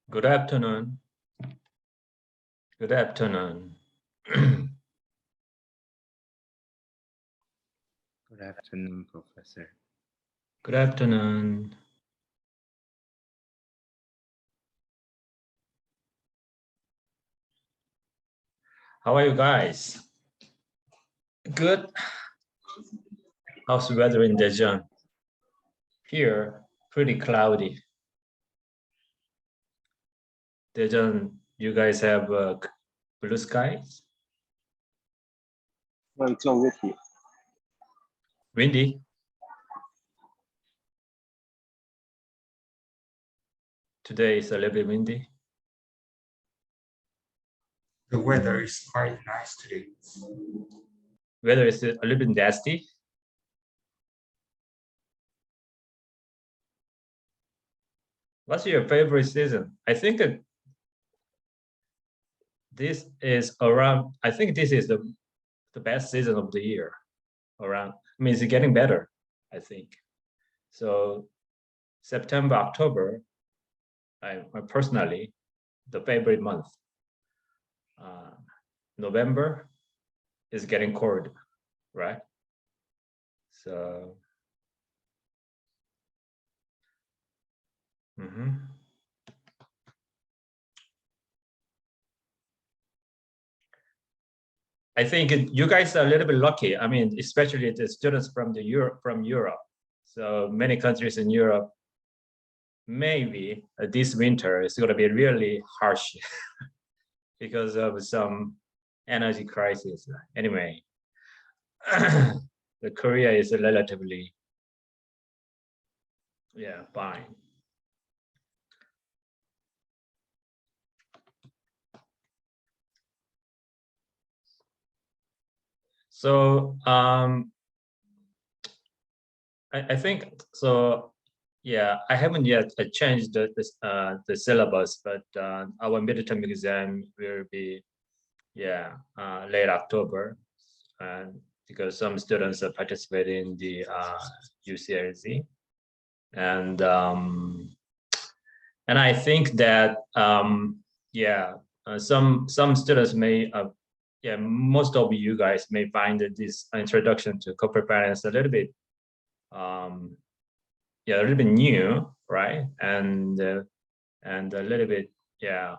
Good afternoon. Good afternoon. Good Good afternoon, Professor. afternoon. How are you guys? Good. How's the weather in Daejeon? Here, pretty cloudy. Daejeon, you guys have blue skies? What's wrong with you? Windy? Today is a little bit windy. The weather is quite nice today. Weather is a little bit nasty. What's your favorite season? I think this is around, I think this is the best season of the year around. I mean, it's getting better, I think. So September, October, I personally, the favorite month. November is getting cold, right? So, I think you guys are a little bit lucky. I mean, especially the students from Europe. So many countries in Europe, maybe this winter is going to be really harsh because of some energy crisis. Anyway, the Korea is relatively, fine. So I think so. Yeah, I haven't yet changed the syllabus, but our midterm exam will be late October, and because some students are participating in the UCLZ, and I think that some students may most of you guys may find that this introduction to corporate finance a little bit a little bit new, right? And a little bit a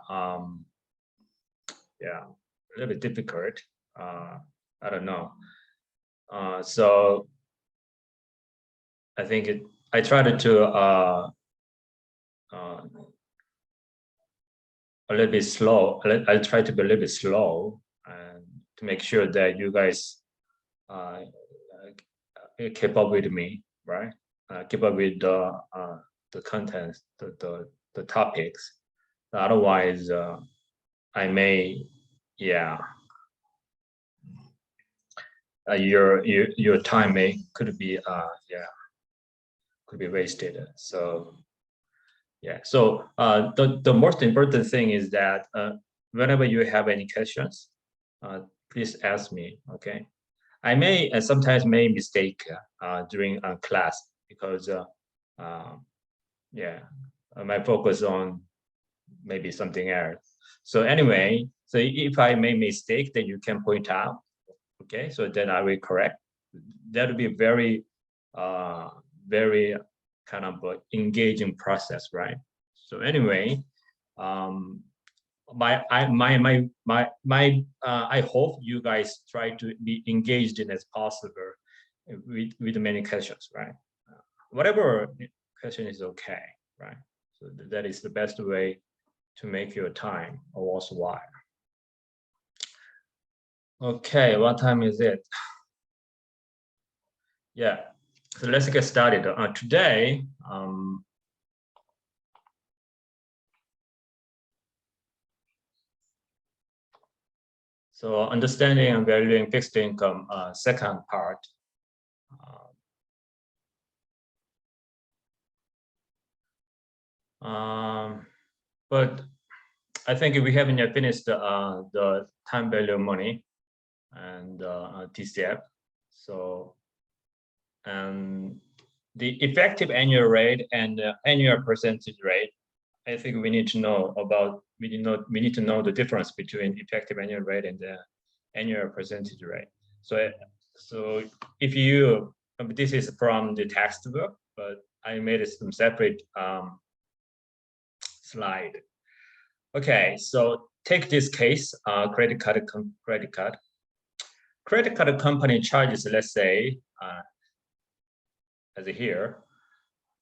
little bit difficult. I don't know. So I think I tried to a little bit slow. I'll try to be a little bit slow and to make sure that you guys keep up with me, right? Keep up with the contents, the topics. Otherwise, I may, your time could be wasted. So so the most important thing is that whenever you have any questions, please ask me. Okay, I may sometimes make mistake during class because I might focus on maybe something else. So anyway, so if I make mistake, then you can point out. Okay, so then I will correct. That would be very very kind of engaging process, right? So anyway, I hope you guys try to be engaged in as possible with many questions, right? Whatever question is okay, right? So that is the best way to make your time worthwhile. Okay, what time is it? Yeah, so let's get started. Today, so understanding and valuing fixed income, second part. But I think we haven't yet finished the time value money and TCF. So, and the effective annual rate and annual percentage rate, I think we need to know the difference between effective annual rate and the annual percentage rate. So if you, this is from the textbook, but I made some separate slide. Okay, so take this case, credit card company charges, let's say, as here,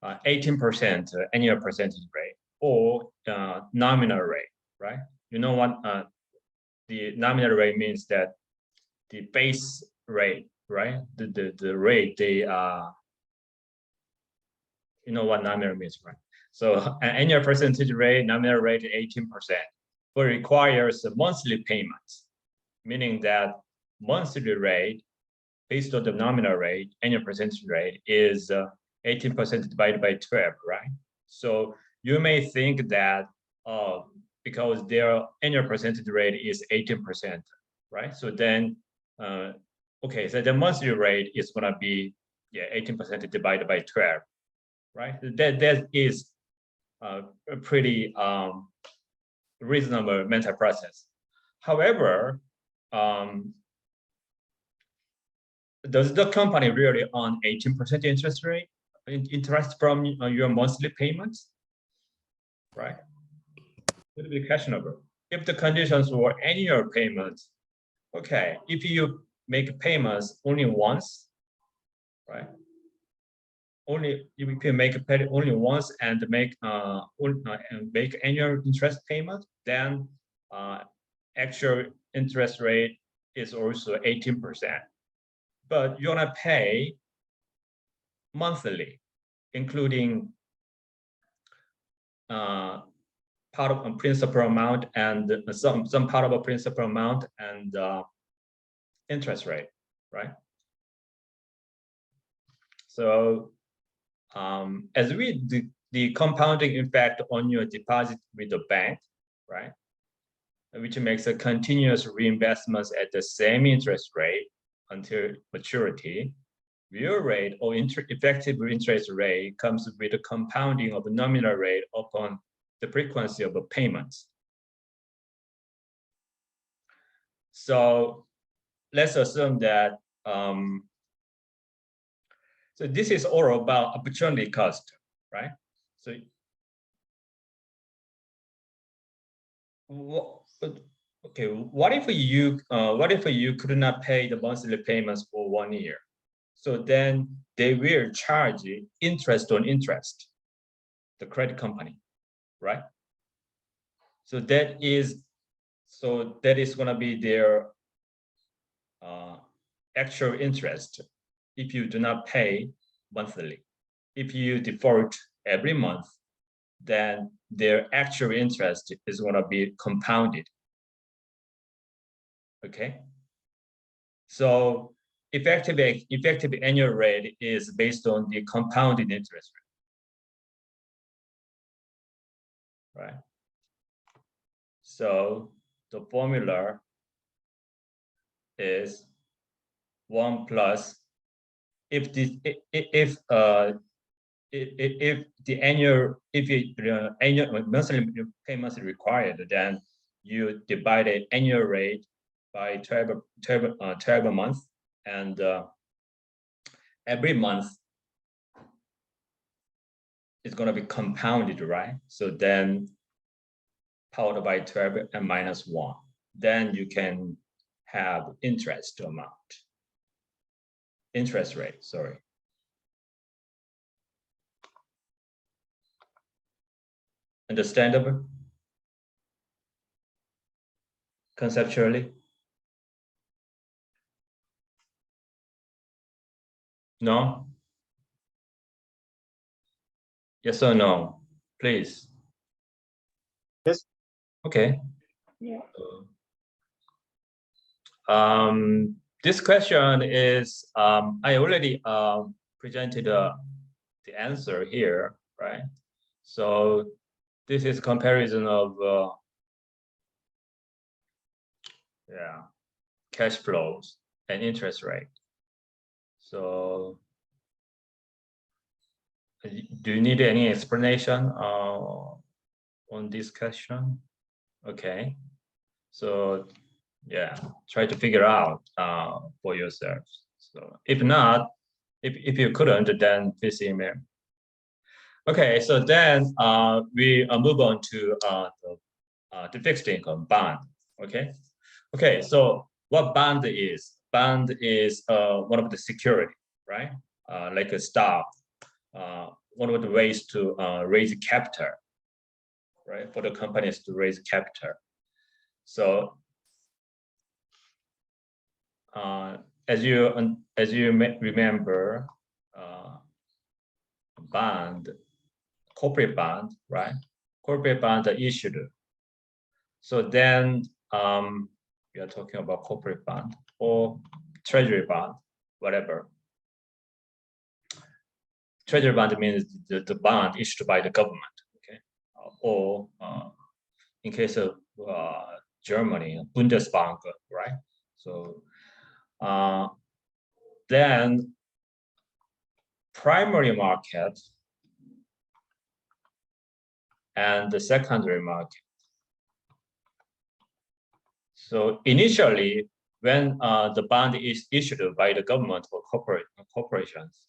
18% annual percentage rate or nominal rate, right? You know what the nominal rate means? That the base rate, right? The rate they you know what nominal means, right? So an annual percentage rate, nominal rate 18%, but requires a monthly payment, meaning that monthly rate based on the nominal rate, annual percentage rate is 18% divided by 12, right? So you may think that because their annual percentage rate is 18%, right? So then, okay, so the monthly rate is gonna be 18% divided by 12, right? That is a pretty reasonable mental process. However, does the company really earn 18% interest rate interest from your monthly payments? Right? It would be questionable. If the conditions were annual payments, okay, if you make payments only once, right? Only if you make a payment only once and make annual interest payment, then actual interest rate is also 18%. But you're gonna pay monthly, including part of a principal amount and some part of a principal amount and interest rate, right? So as we the compounding effect on your deposit with the bank, right, which makes a continuous reinvestments at the same interest rate until maturity, real rate or effective interest rate comes with the compounding of the nominal rate upon the frequency of the payments. So let's assume that so this is all about opportunity cost, right? So okay, what if you could not pay the monthly payments for 1 year? So then they will charge interest on interest, the credit company, right? So that is going to be their actual interest if you do not pay monthly. If you default every month, then their actual interest is going to be compounded. Okay. So effective annual rate is based on the compounded interest rate, right? So the formula is 1 plus if the annual monthly payments required, then you divide the annual rate by 12 months, and every month it's going to be compounded, right? So then powered by 12 and minus 1, then you can have interest rate, sorry. Understandable? Conceptually? No? Yes or no? Please. Yes. Okay. Yeah. This question is, I already presented the answer here, right? So this is comparison of cash flows and interest rate. So do you need any explanation? on this question? Okay. So yeah, try to figure out for yourselves. So if not, if you couldn't, then please email. Okay, so then we move on to the fixed income bond. Okay. Okay, so what bond is? Bond is one of the security, right? Like a stock, one of the ways to raise capital, right? For the companies to raise capital. So as you may remember, bond, corporate bond, right? Corporate bond are issued. So then we are talking about corporate bond or treasury bond, whatever. Treasury bond means the bond issued by the government, okay? Or in case of Germany, Bundesbank, right? So then primary market and the secondary market. So initially, when the bond is issued by the government or corporations,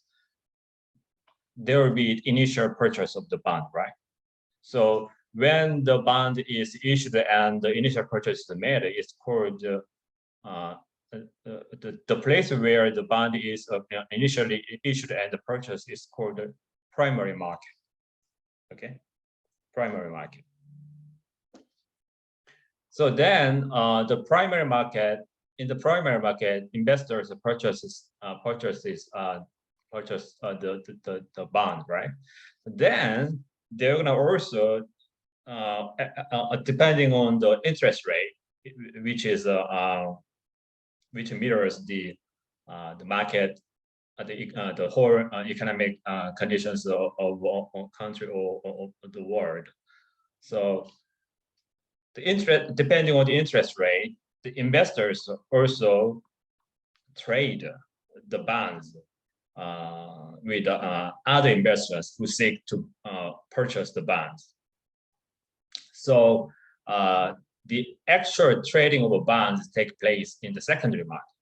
there will be initial purchase of the bond, right? So when the bond is issued and the initial purchase is made, it's called the place where the bond is initially issued and the purchase is called the primary market. Okay, primary market. So then the primary market, in the primary market, investors purchase the bond, right? Then they're gonna also depending on the interest rate, which mirrors the market, the whole economic conditions of country or the world. So the interest, depending on the interest rate, the investors also trade the bonds with other investors who seek to purchase the bonds. So the actual trading of bonds take place in the secondary market.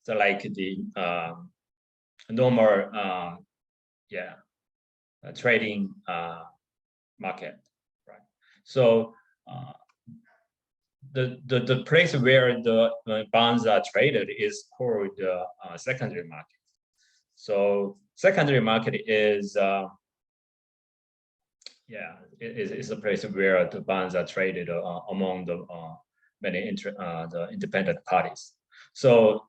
So like the normal trading market, right? So the place where the bonds are traded is called the secondary market. So secondary market is is a place where the bonds are traded among the many the independent parties. So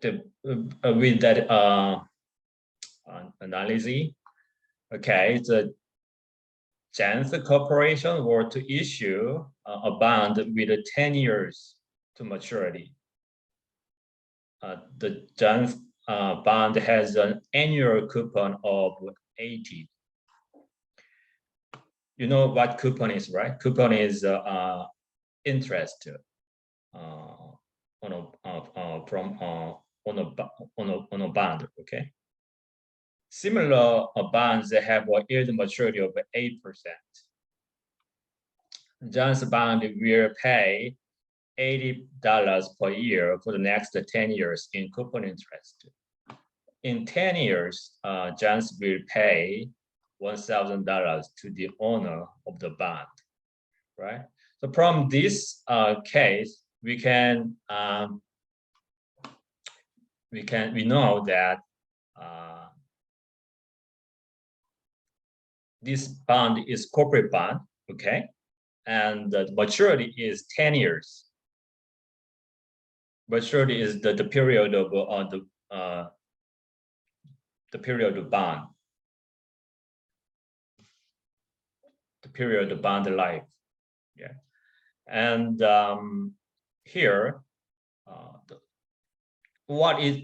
with that analysis, okay, the Janssen Corporation were to issue a bond with 10 years to maturity. The Janssen bond has an annual coupon of 80. You know what coupon is, right? Coupon is interest on a bond. Okay. Similar bonds that have a yield maturity of 8%. Janssen bond will pay $80 per year for the next 10 years in coupon interest. In 10 years, Janssen will pay $1,000 to the owner of the bond, right? So from this case, we know that this bond is corporate bond, okay, and the maturity is 10 years. Maturity is the period of the period of bond, the period of bond life, yeah. And here, what is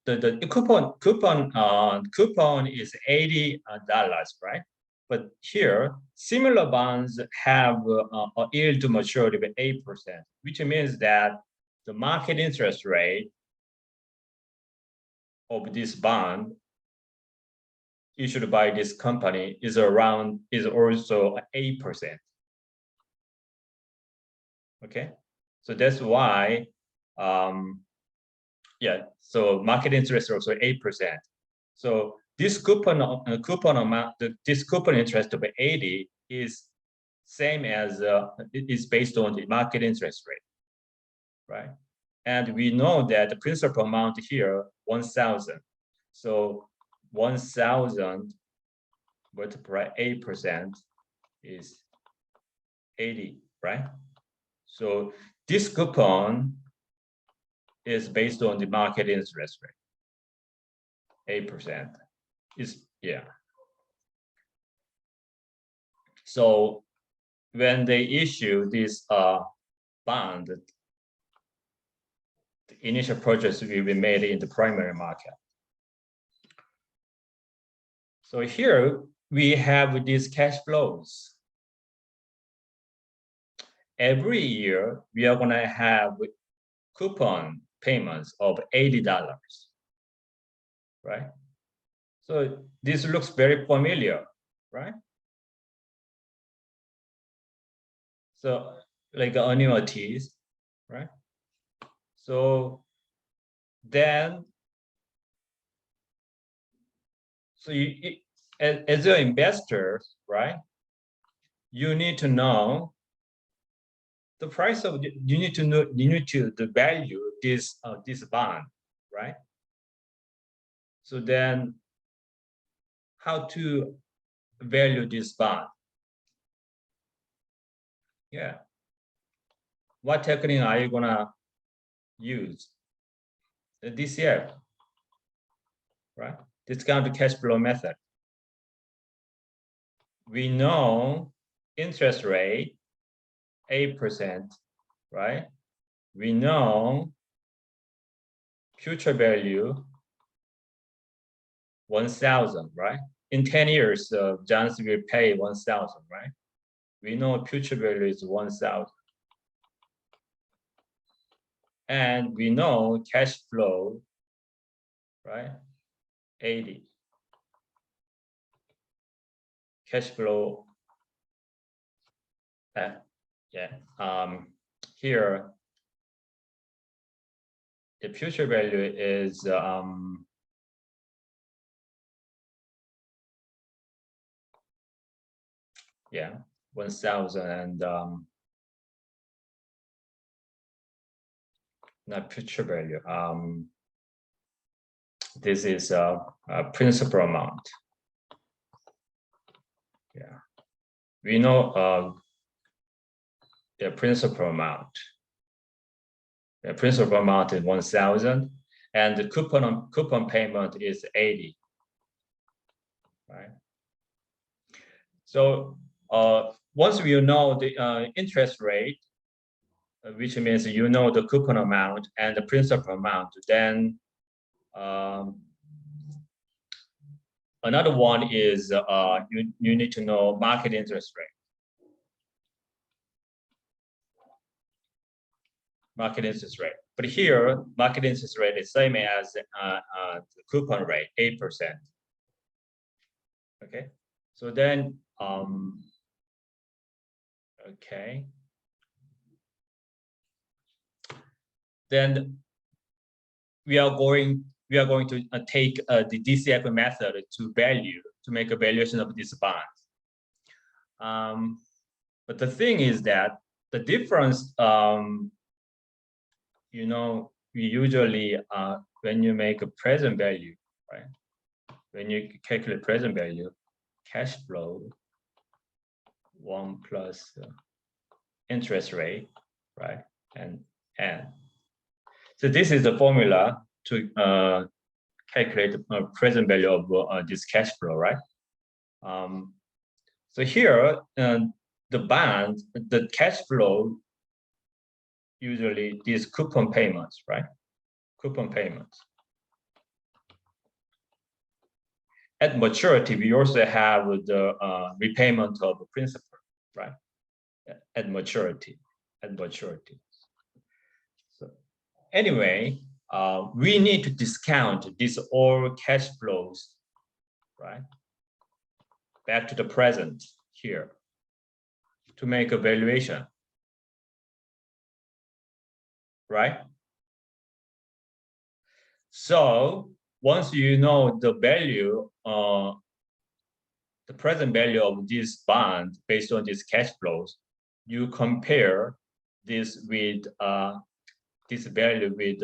the coupon is $80, right? But here, similar bonds have a yield to maturity of 8%, which means that the market interest rate of this bond issued by this company is also 8%. Okay, so that's why, yeah, so market interest also 8%. So this coupon amount, this coupon interest of 80 is same as it is based on the market interest rate, right? And we know that the principal amount here 1,000. So 1,000 multiplied 8% is 80, right? So this coupon is based on the market interest rate, 8% is, yeah. So when they issue this bond, the initial purchase will be made in the primary market. So here we have these cash flows. Every year we are going to have coupon payments of $80, right? So this looks very familiar, right? So like annuities, right? So then, so as an investor, right? You need to know the price of, you need to the value this bond, right? So then, how to value this bond? Yeah. What technique are you gonna use? The DCF, right? Discounted cash flow method. We know interest rate 8%, right? We know future value 1,000, right? In 10 years, Johnson will pay 1,000, right? We know future value is 1,000. And we know cash flow, right? 80. Cash flow, here, the future value is, yeah, 1,000 and, not future value. This is a principal amount. Yeah, we know the principal amount. The principal amount is 1,000, and the coupon payment is 80. Right. So once you know the interest rate, which means you know the coupon amount and the principal amount, then another one is you need to know market interest rate. Market interest rate. But here, market interest rate is same as the coupon rate, 8%. Okay, so then, okay. Then we are going to take the DCF method to make a valuation of this bond. But the thing is that the difference, you know, we usually when you make a present value, right? When you calculate present value, cash flow 1 plus interest rate, right? And so this is the formula to calculate the present value of this cash flow, right? So here, the bond, the cash flow, usually these coupon payments, right? Coupon payments. At maturity, we also have the repayment of principal, right? At maturity. So anyway, we need to discount these all cash flows, right? back to the present here to make a valuation, right? So once you know the value, the present value of this bond based on these cash flows, you compare this with this value with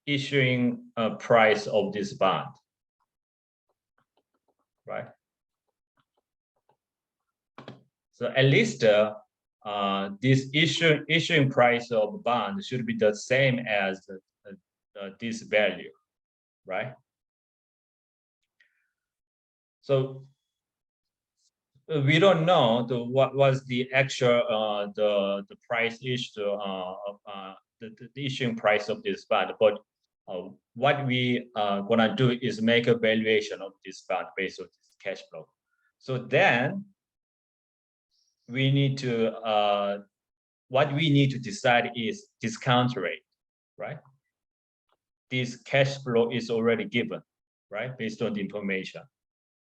issuing price of this bond, right? So at least this issuing price of bond should be the same as this value, right? So we don't know what was the actual the price issue the issuing price of this bond, but what we are gonna do is make a valuation of this bond based on this cash flow. So then we need to what we need to decide is discount rate, right? This cash flow is already given, right, based on the information.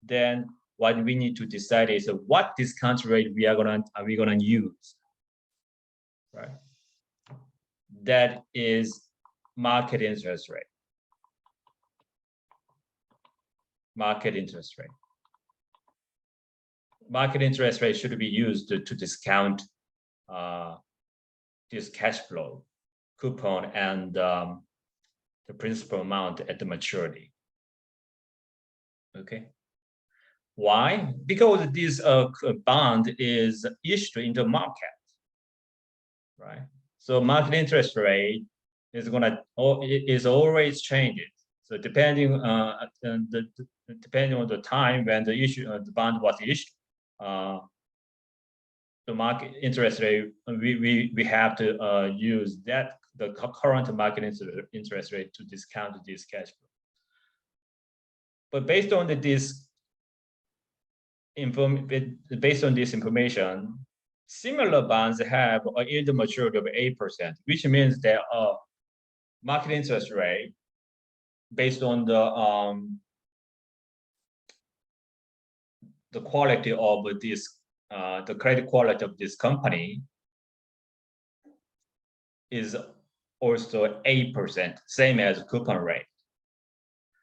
Then what we need to decide is what discount rate we are gonna use, right? That is market interest rate. Market interest rate. Market interest rate should be used to discount this cash flow, coupon, and the principal amount at the maturity. Okay. Why? Because this bond is issued in the market, right? So market interest rate is always changing. So depending depending on the time when the bond was issued, the market interest rate we have to use the current market interest rate to discount this cash flow. But based on this information, similar bonds have a yield maturity of 8%, which means that market interest rate based on the quality of this, the credit quality of this company is also 8%, same as coupon rate.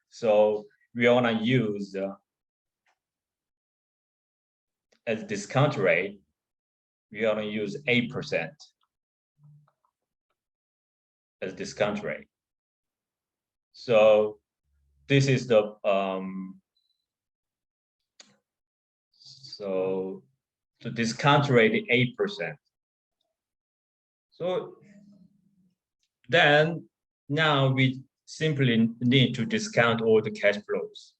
So we want to use as discount rate, we want to use 8% as discount rate. So this is the so the discount rate 8%. So then now we simply need to discount all the cash flows.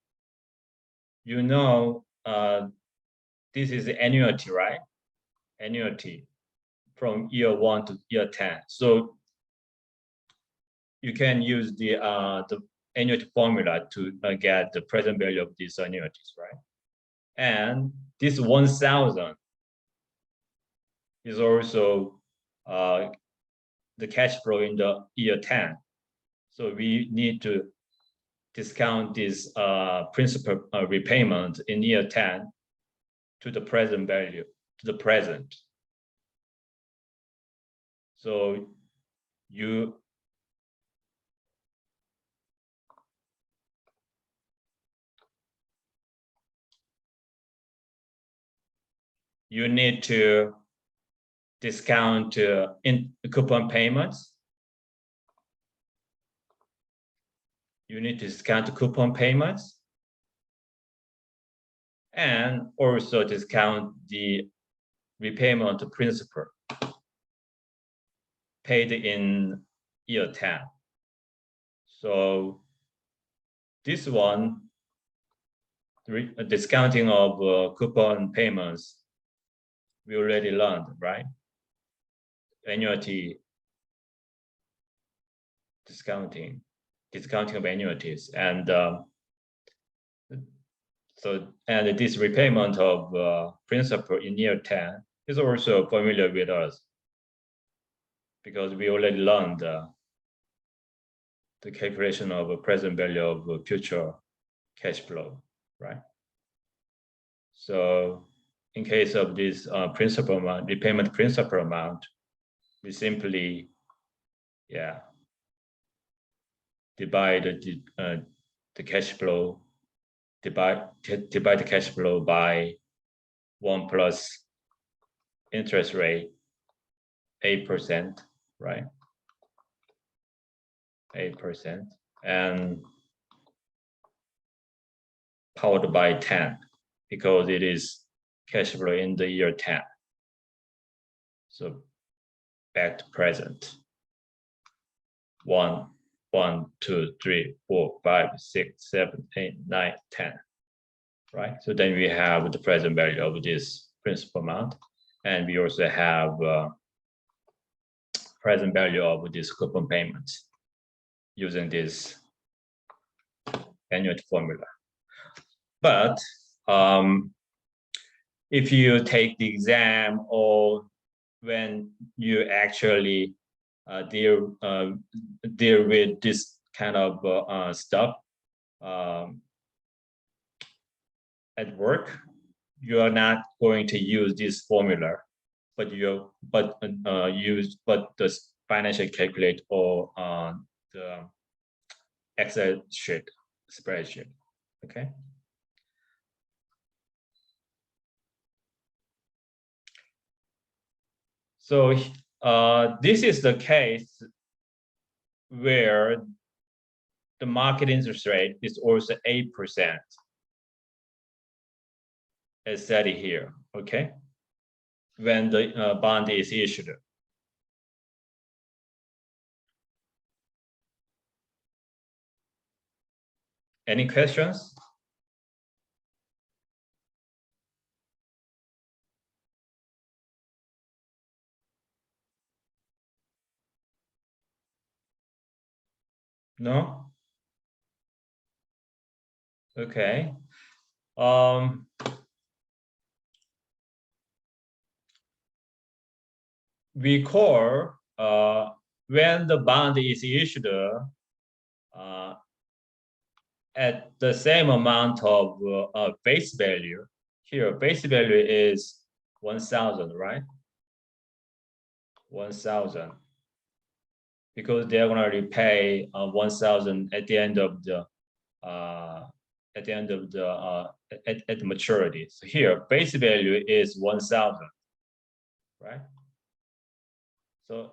You know, this is the annuity, right? Annuity from year 1 to year 10. So you can use the annuity formula to get the present value of these annuities, right? And this 1,000 is also the cash flow in the year 10. So we need to discount this principal repayment in year 10 to the present value, to the present. So you need to discount in coupon payments. You need to discount the coupon payments and also discount the repayment of principal paid in year 10. So this one, discounting of coupon payments, we already learned, right? Annuity discounting of annuities, and and this repayment of principal in year 10 is also familiar with us because we already learned the calculation of a present value of future cash flow, right? So in case of this principal amount, repayment principal amount, we simply, yeah, divide the cash flow, divide the cash flow by 1 plus interest rate 8%, right? 8%, and powered by 10 because it is cash flow in the year 10. So back to present. 1, 2, 3, 4, 5, 6, 7, 8, 9, 10. Right. So then we have the present value of this principal amount, and we also have present value of this coupon payment using this annuity formula. But if you take the exam or when you actually deal with this kind of stuff at work, you are not going to use this formula, but use the financial calculator or the Excel sheet spreadsheet. Okay. So this is the case where the market interest rate is also 8%, as said here, okay? When the bond is issued. Any questions? No? Okay. We call when the bond is issued at the same amount of face value. Here, face value is 1,000, right? 1,000, because they're going to repay 1,000 at the end of the at maturity. So here, base value is 1,000, right? So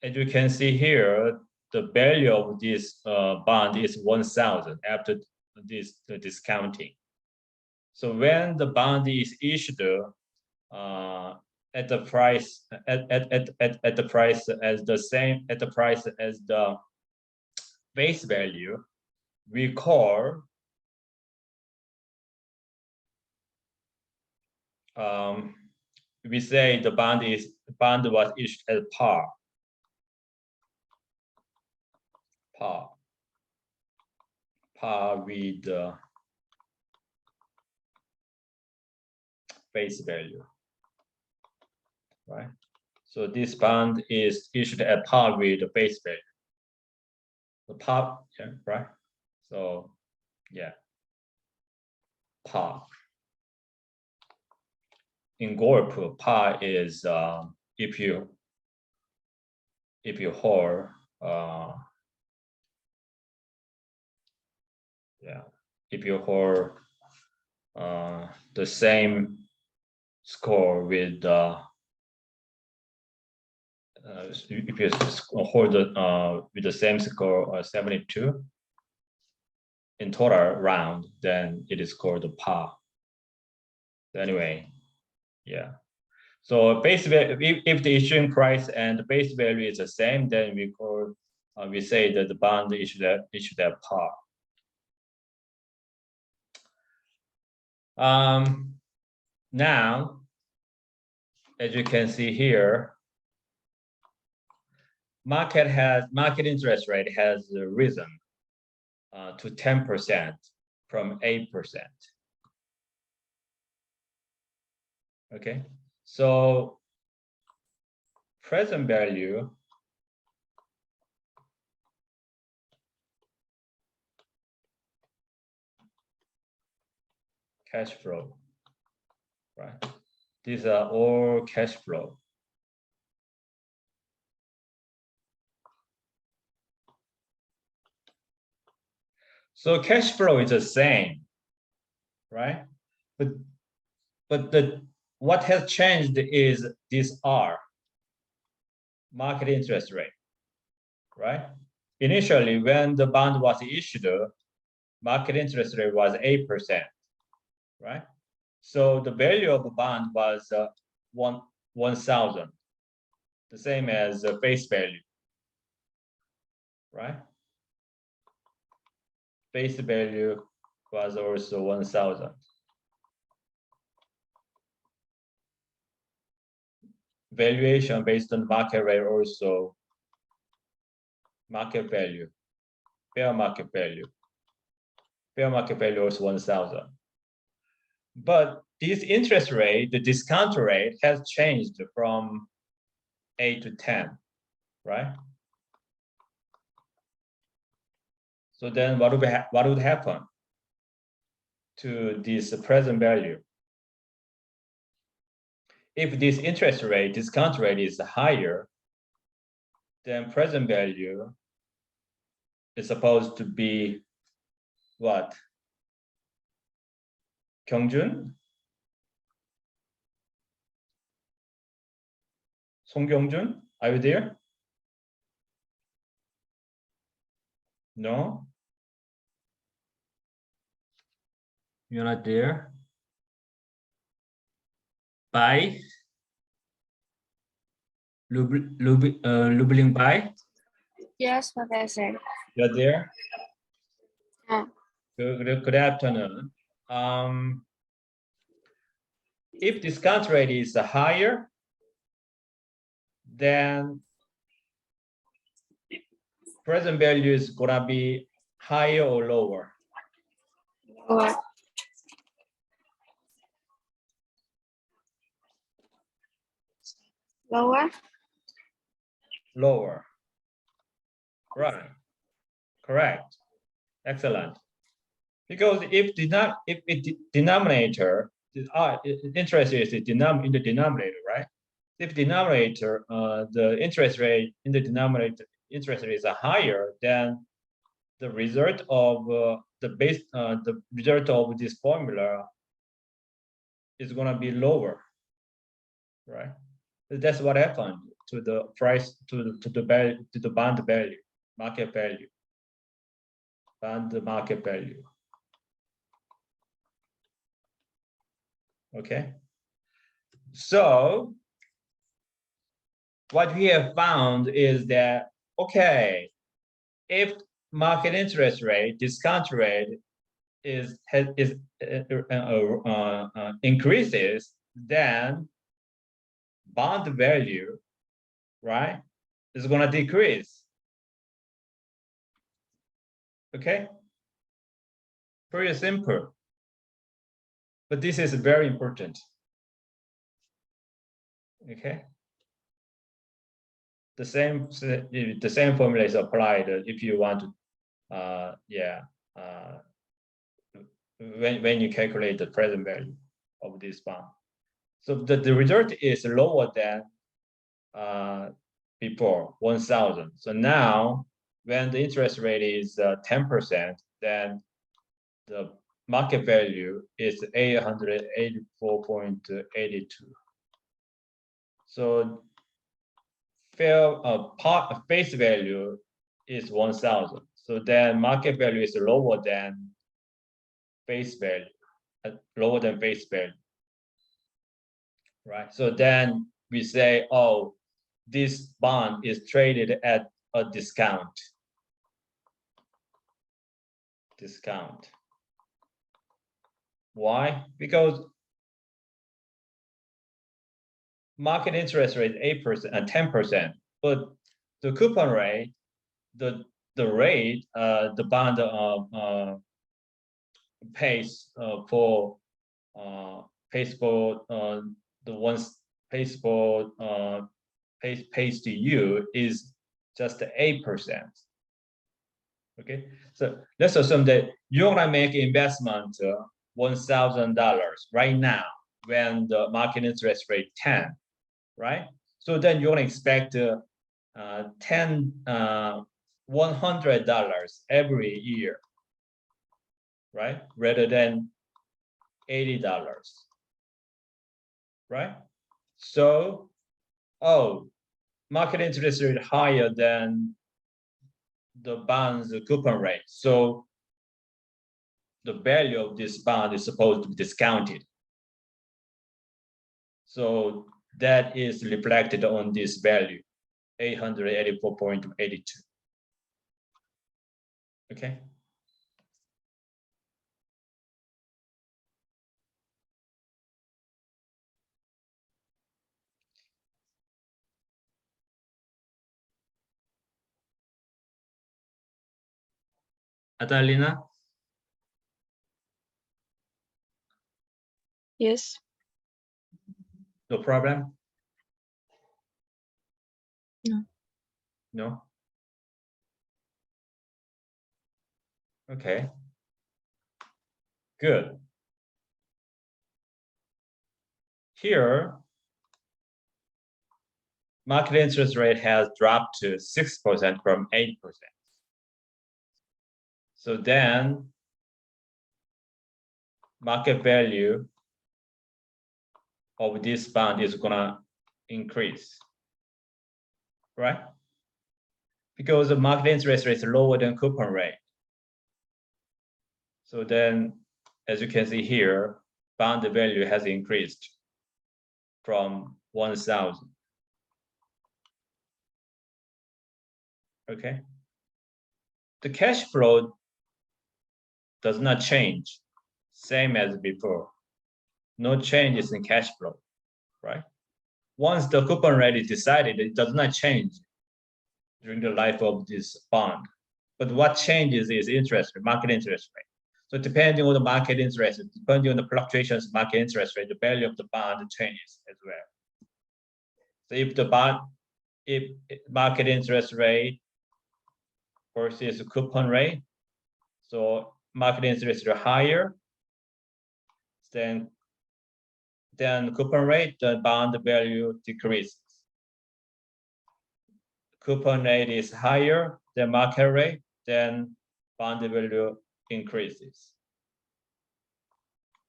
as you can see here, the value of this bond is 1,000 after this discounting. So when the bond is issued at the price at the price as the same at the price as the base value, we call we say the bond was issued at par. Par with the face value, right? So this bond is issued at par with the face value. The par, yeah, right? So yeah, par. In GORP, par is if you hold if you hold the same score with if you hold with the same score 72 in total round, then it is called the par. Anyway, yeah. So base value, if the issuing price and the base value is the same, then we call we say that the bond issued at par. Now, as you can see here, market interest rate has risen to 10% from 8%. Okay, so present value cash flow, right? These are all cash flow. So cash flow is the same, right? But what has changed is this R, market interest rate, right? Initially, when the bond was issued, market interest rate was 8%, right? So the value of the bond was 1,000, the same as the face value, right? Face value was also 1,000. Valuation based on market rate also market value, fair market value. Fair market value is 1,000. But this interest rate, the discount rate has changed from 8 to 10, right? So then what would happen to this present value? If this interest rate, discount rate is higher, then present value is supposed to be what? Kyungjun? Song Kyungjun, are you there? No? You're not there? Bai? Lubling Bai? Yes, Professor. You're there? Yeah. Good afternoon. If discount rate is higher, then present value is gonna be higher or lower? Lower. Lower. Lower. Right. Correct. Excellent. Because if denominator, interest is in the denominator, right? If denominator, the interest rate in the denominator interest rate is higher, then the result of the result of this formula is gonna be lower, right? That's what happened to the price, to the value, to the bond value, market value, bond market value. Okay. So what we have found is that, okay, if market interest rate, discount rate increases, then bond value, right, is going to decrease. Okay, pretty simple, but this is very important. Okay, the same formula is applied if you want to when you calculate the present value of this bond. So the result is lower than before, 1,000. So now when the interest rate is 10%, then the market value is 884.82. So face value is 1,000. So then market value is lower than face value, right? So then we say, oh, this bond is traded at a discount. Why? Because market interest rate 8% and 10%, but the coupon rate, the rate the bond pays for the ones pays to you is just 8%. Okay, so let's assume that you're gonna make investment $1,000 right now when the market interest rate 10, right? So then you're gonna expect $100 every year, right? Rather than $80, right? So, oh, market interest rate higher than the bond's coupon rate. So the value of this bond is supposed to be discounted. So that is reflected on this value, 884.82. Okay. Adelina? Yes. No problem? No. No? Okay. Good. Here, market interest rate has dropped to 6% from 8%. So then market value of this bond is gonna increase, right? Because the market interest rate is lower than coupon rate. So then, as you can see here, bond value has increased from 1,000. Okay. The cash flow does not change, same as before. No changes in cash flow, right? Once the coupon rate is decided, it does not change during the life of this bond. But what changes is interest rate, market interest rate. So depending on the market interest, depending on the fluctuations of market interest rate, the value of the bond changes as well. So if the bond, if market interest rate versus coupon rate, so market interest rate higher, then coupon rate, the bond value decreases. Coupon rate is higher than market rate, then bond value increases.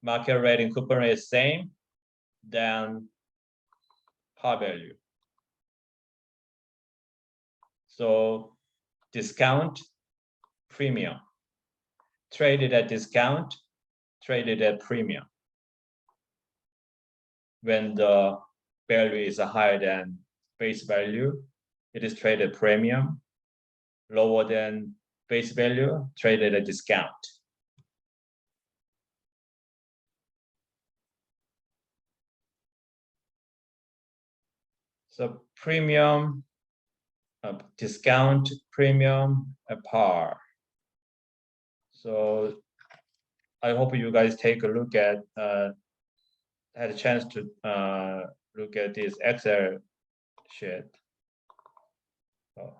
Market rate and coupon rate is same, then par value. So discount, premium. Traded at discount, traded at premium. When the value is higher than face value, it is traded premium. Lower than face value, traded at discount. So premium, discount, premium, par. So I hope you guys take a look at, had a chance to look at this Excel sheet. Oh.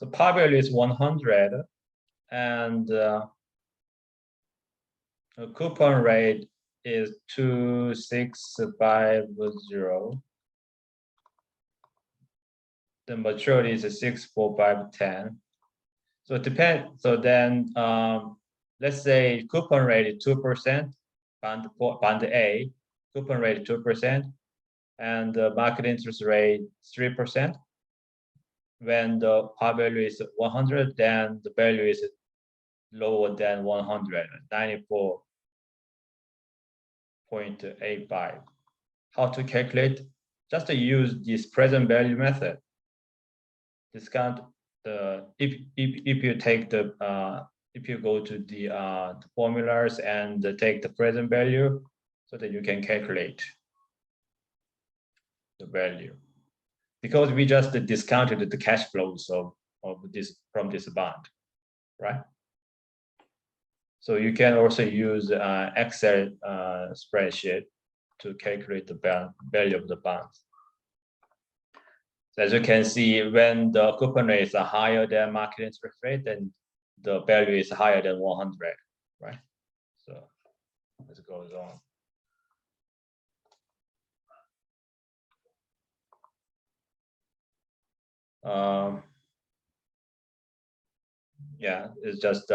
So par value is 100, and the coupon rate is 2650. The maturity is 64510. So it depends. So then, let's say coupon rate is 2%, bond A, coupon rate is 2%, and the market interest rate 3%. When the par value is 100, then the value is lower than 100, 94.85. How to calculate? Just to use this present value method. Discount the if you take the if you go to the formulas and take the present value, so that you can calculate. the value, because we just discounted the cash flows of this from this bond, right? So you can also use Excel spreadsheet to calculate the value of the bonds. So as you can see, when the coupon rate is higher than market interest rate, then the value is higher than 100, right? So as it goes on. Yeah, it's just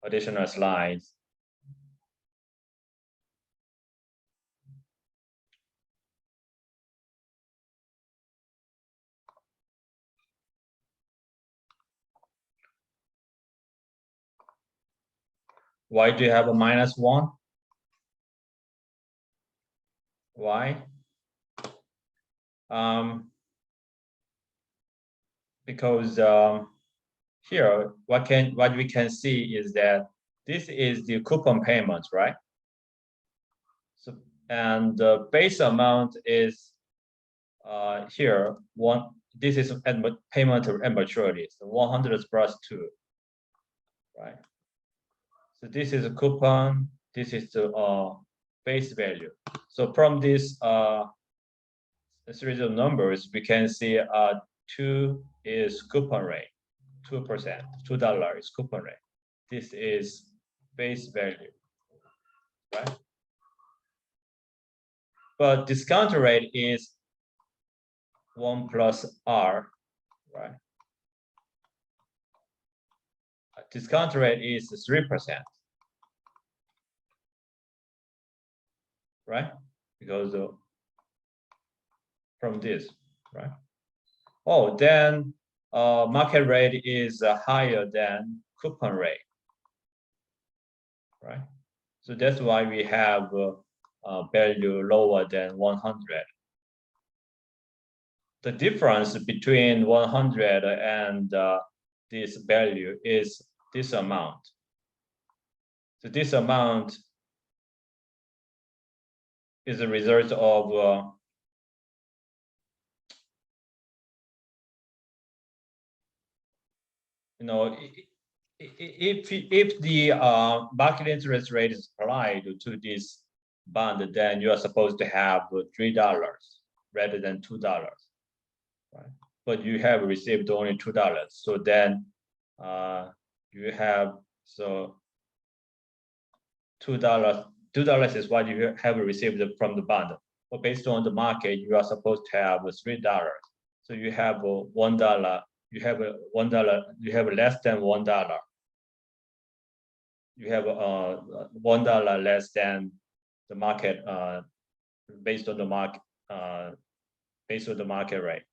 additional slides. Why do you have a -1? Why? Because here, what we can see is that this is the coupon payment, right? So, and the base amount is here one. This is payment at maturity, so 100 plus 2, right? So this is a coupon. This is the base value. So from this series of numbers, we can see 2 is coupon rate, 2%, $2 is coupon rate. This is base value, right? But discount rate is 1 plus R, right? Discount rate is 3%, right? Because from this, right? Oh, then market rate is higher than coupon rate, right? So that's why we have value lower than 100. The difference between 100 and this value is this amount. So this amount is a result of you know, if the market interest rate is applied to this bond, then you are supposed to have $3 rather than $2, right? But you have received only $2, so then you have $2. $2 is what you have received from the bond. But based on the market, you are supposed to have $3. So you have $1. You have $1. You have less than $1. You have $1 less than the market based on the market rate.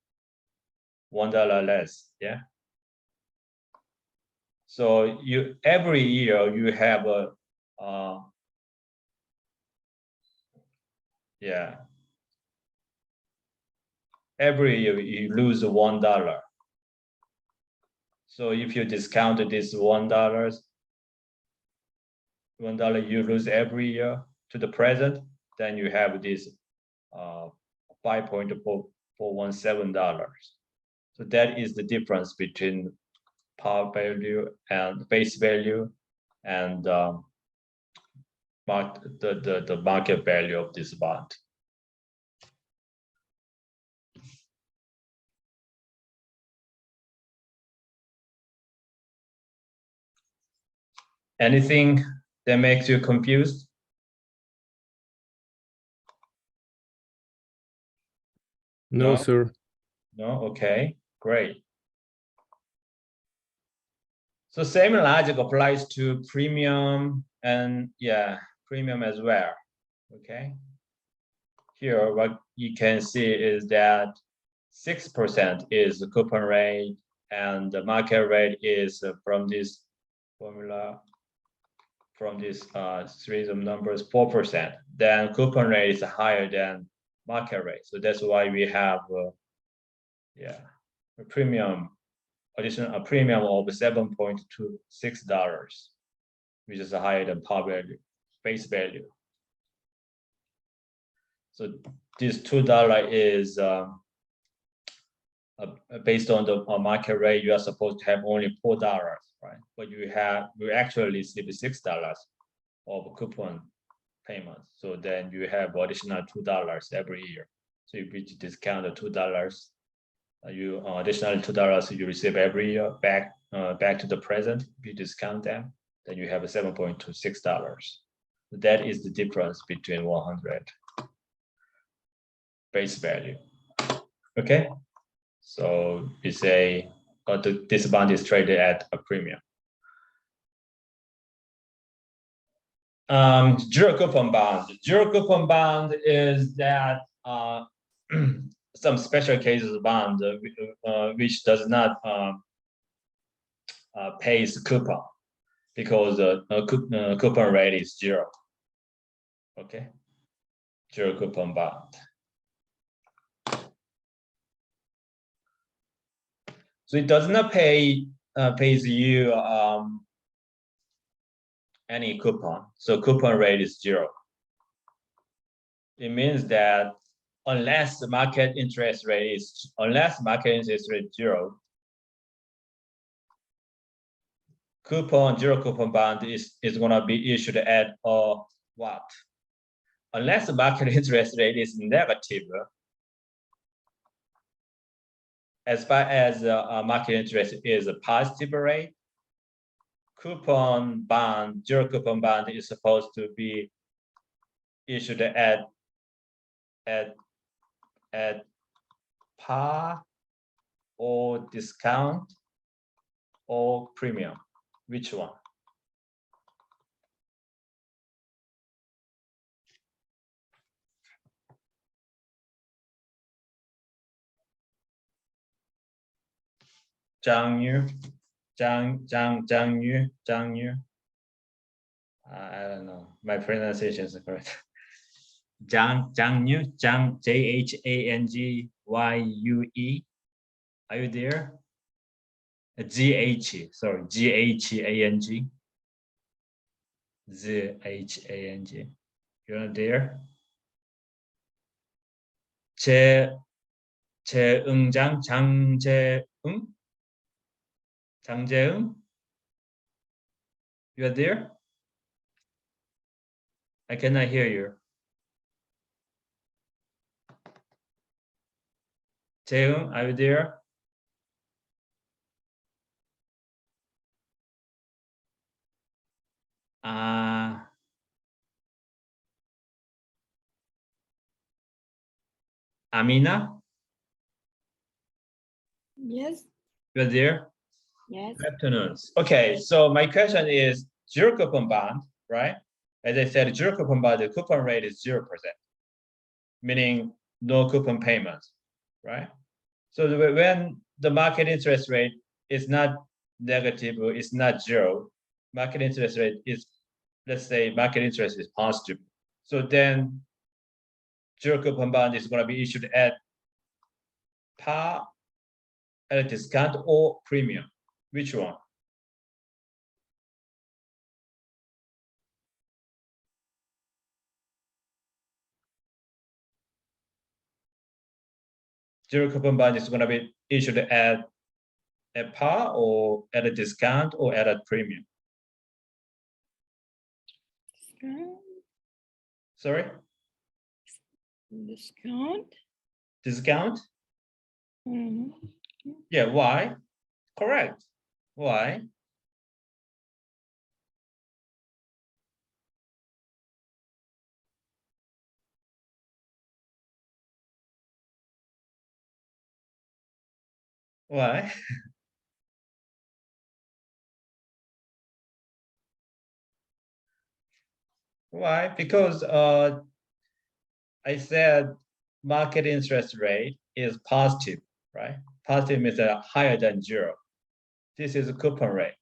$1 less, yeah. So you every year you have a yeah. Every year you lose $1. So if you discount this $1, you lose every year to the present, then you have this $5.417. So that is the difference between par value and base value and the market value of this bond. Anything that makes you confused? No, No? sir. No? Okay, great. So same logic applies to premium and premium as well. Okay. Here, what you can see is that 6% is the coupon rate, and the market rate is from this formula, from this series of numbers, 4%. Then coupon rate is higher than market rate. So that's why we have a premium, a premium of $7.26, which is higher than par value, base value. So this $2 is based on the market rate. You are supposed to have only $4, right? But you actually receive $6 of coupon payment. So then you have additional $2 every year. So if you discount the $2, you additional $2 you receive every year back to the present. If you discount them, then you have a $7.26. That is the difference between 100 base value. Okay, so we say this bond is traded at a premium. Zero coupon bond. Zero coupon bond is that some special cases bond which does not pays coupon because the coupon rate is 0. Okay, zero coupon bond. So it does not pays you any coupon. So coupon rate is 0. It means that unless the market interest rate is 0, zero coupon bond is gonna be issued at what? Unless the market interest rate is negative, as far as market interest is a positive rate, zero coupon bond is supposed to be issued at par or discount or premium. Which one? Zhang Yu. I don't know. My pronunciation is correct. Zhang Yu, Zhangyue. Are you there? Zhang. Zhang. You're not there? Changjeung? You are there? I cannot hear you. Jaeung, are you there? Amina, Yes. you're there? Yes. Good afternoon. Okay, so my question is zero coupon bond, right? As I said, zero coupon bond, the coupon rate is 0%, meaning no coupon payments, right? So when the market interest rate is not negative, it's not 0, market interest rate is, let's say market interest is positive. So then zero coupon bond is going to be issued at par, at a discount, or premium. Which one? Zero coupon bond is going to be issued at par or at a discount or at a premium. Sorry? Discount. Discount? Mhm. Yeah, why? Correct. Why? Why? Why? Because I said market interest rate is positive, right? Positive means higher than 0. This is a coupon rate.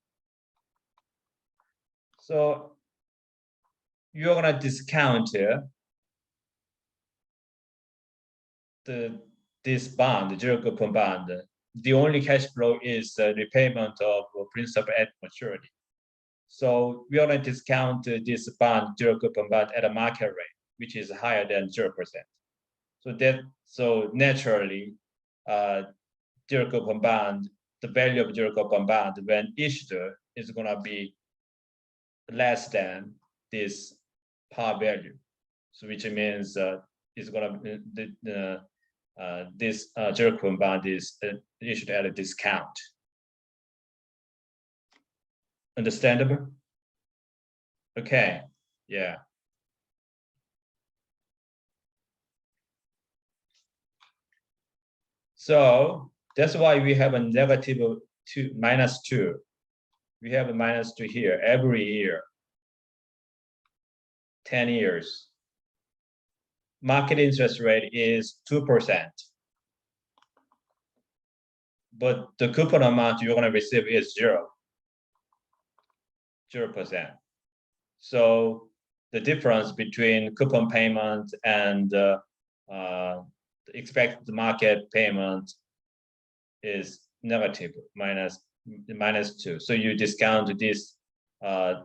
So you're gonna discount this bond, the zero coupon bond. The only cash flow is repayment of principal at maturity. So we are going to discount this bond, zero coupon bond, at a market rate, which is higher than 0%. So naturally, zero coupon bond, the value of zero coupon bond when issued is gonna be less than this par value. So which means it's gonna this zero coupon bond is issued at a discount. Understandable? Okay, yeah. So that's why we have a negative two, -2. We have a -2 here every year. 10 years. Market interest rate is 2%. But the coupon amount you're gonna receive is 0%. So the difference between coupon payment and the expected market payment is negative, -2. So you discount this the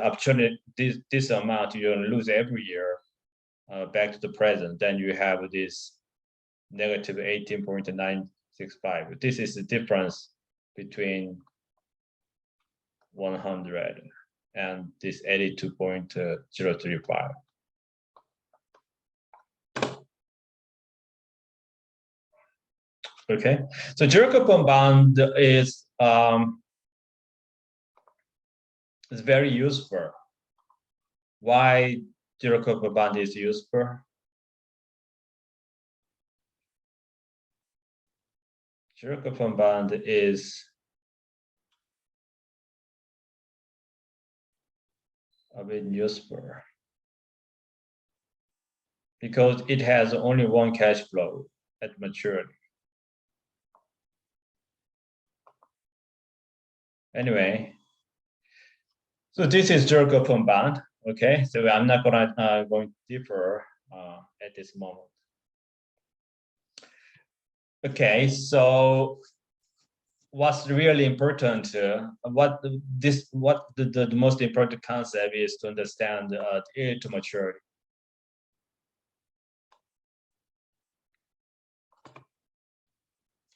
opportunity this amount you're gonna lose every year back to the present. Then you have this negative 18.965. This is the difference between 100 and this 82.035. Okay, so zero coupon bond is very useful. Why zero coupon bond is useful? Zero coupon bond is a bit useful because it has only one cash flow at maturity. Anyway, so this is zero coupon bond. Okay, so I'm not gonna going deeper at this moment. Okay, so what's really important? What the most important concept is to understand yield to maturity.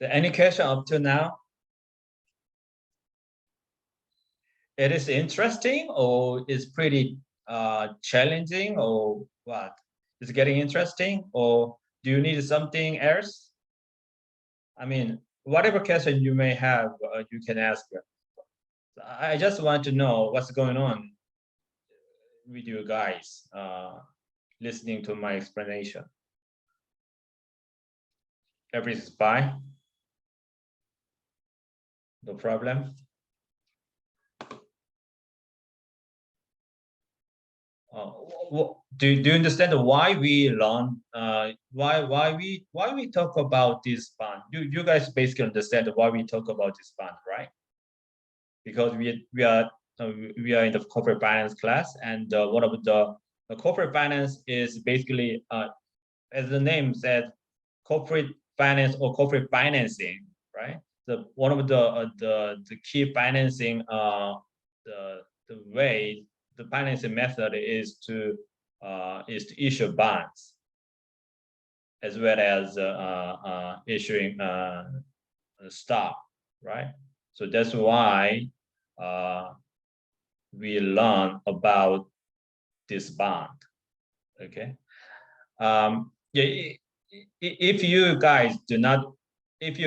So any question up to now? It is interesting, or is pretty challenging, or what? Is it getting interesting, or do you need something else? I mean, whatever question you may have, you can ask. I just want to know what's going on with you guys listening to my explanation. Everything's fine? No problem? Do you understand why we learn? Why we talk about this bond? You guys basically understand why we talk about this bond, right? Because we are in the corporate finance class, and one of the corporate finance is basically as the name said, corporate finance or corporate financing, right? The one of the key financing the way the financing method is to issue bonds as well as issuing stock, right? So that's why we learn about this bond. Okay. Yeah, if you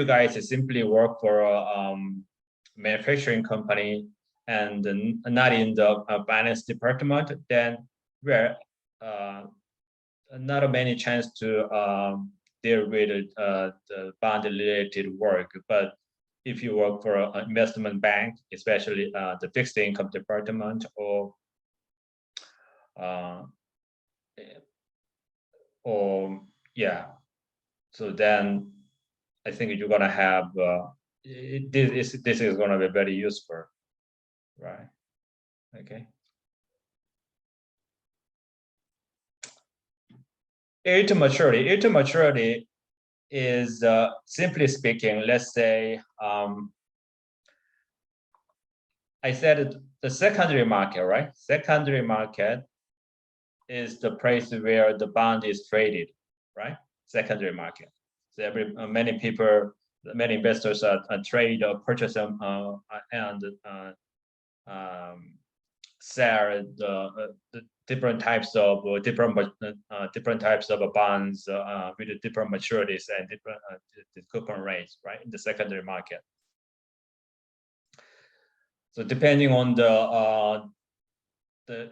guys simply work for a manufacturing company and not in the finance department, then we're not many chance to deal with the bond related work. But if you work for an investment bank, especially the fixed income department, or yeah, so then I think you're gonna have this is gonna be very useful, right? Okay. Yield to maturity. Yield to maturity is simply speaking, let's say I said the secondary market, right? Secondary market is the place where the bond is traded, right? Secondary market. So many people, many investors trade or purchase them and sell the different types of different types of bonds with different maturities and different the coupon rates, right, in the secondary market. So depending on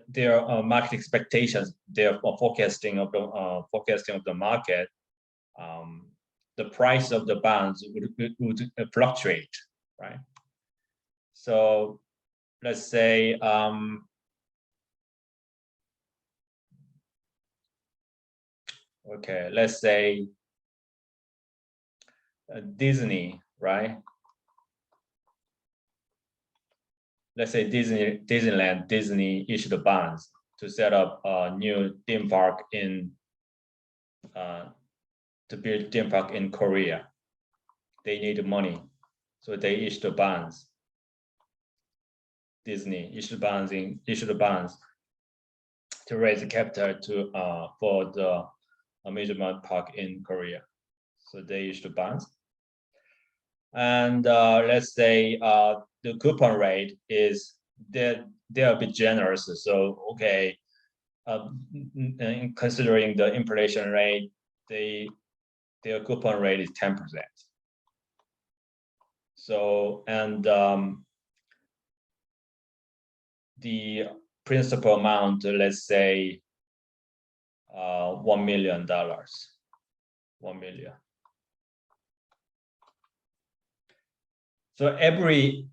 their market expectations, their forecasting of the market, the price of the bonds would fluctuate, right? So let's say okay, let's say Disney, right? Let's say Disneyland, Disney issued bonds to set up a new theme park in to build theme park in Korea. They need money, so they issued bonds. Disney issued bonds to raise capital to for the amusement park in Korea. So they issued bonds, and let's say the coupon rate is they're a bit generous. So okay, considering the inflation rate, their coupon rate is 10%. So and the principal amount, let's say $1 million. 1 million. So every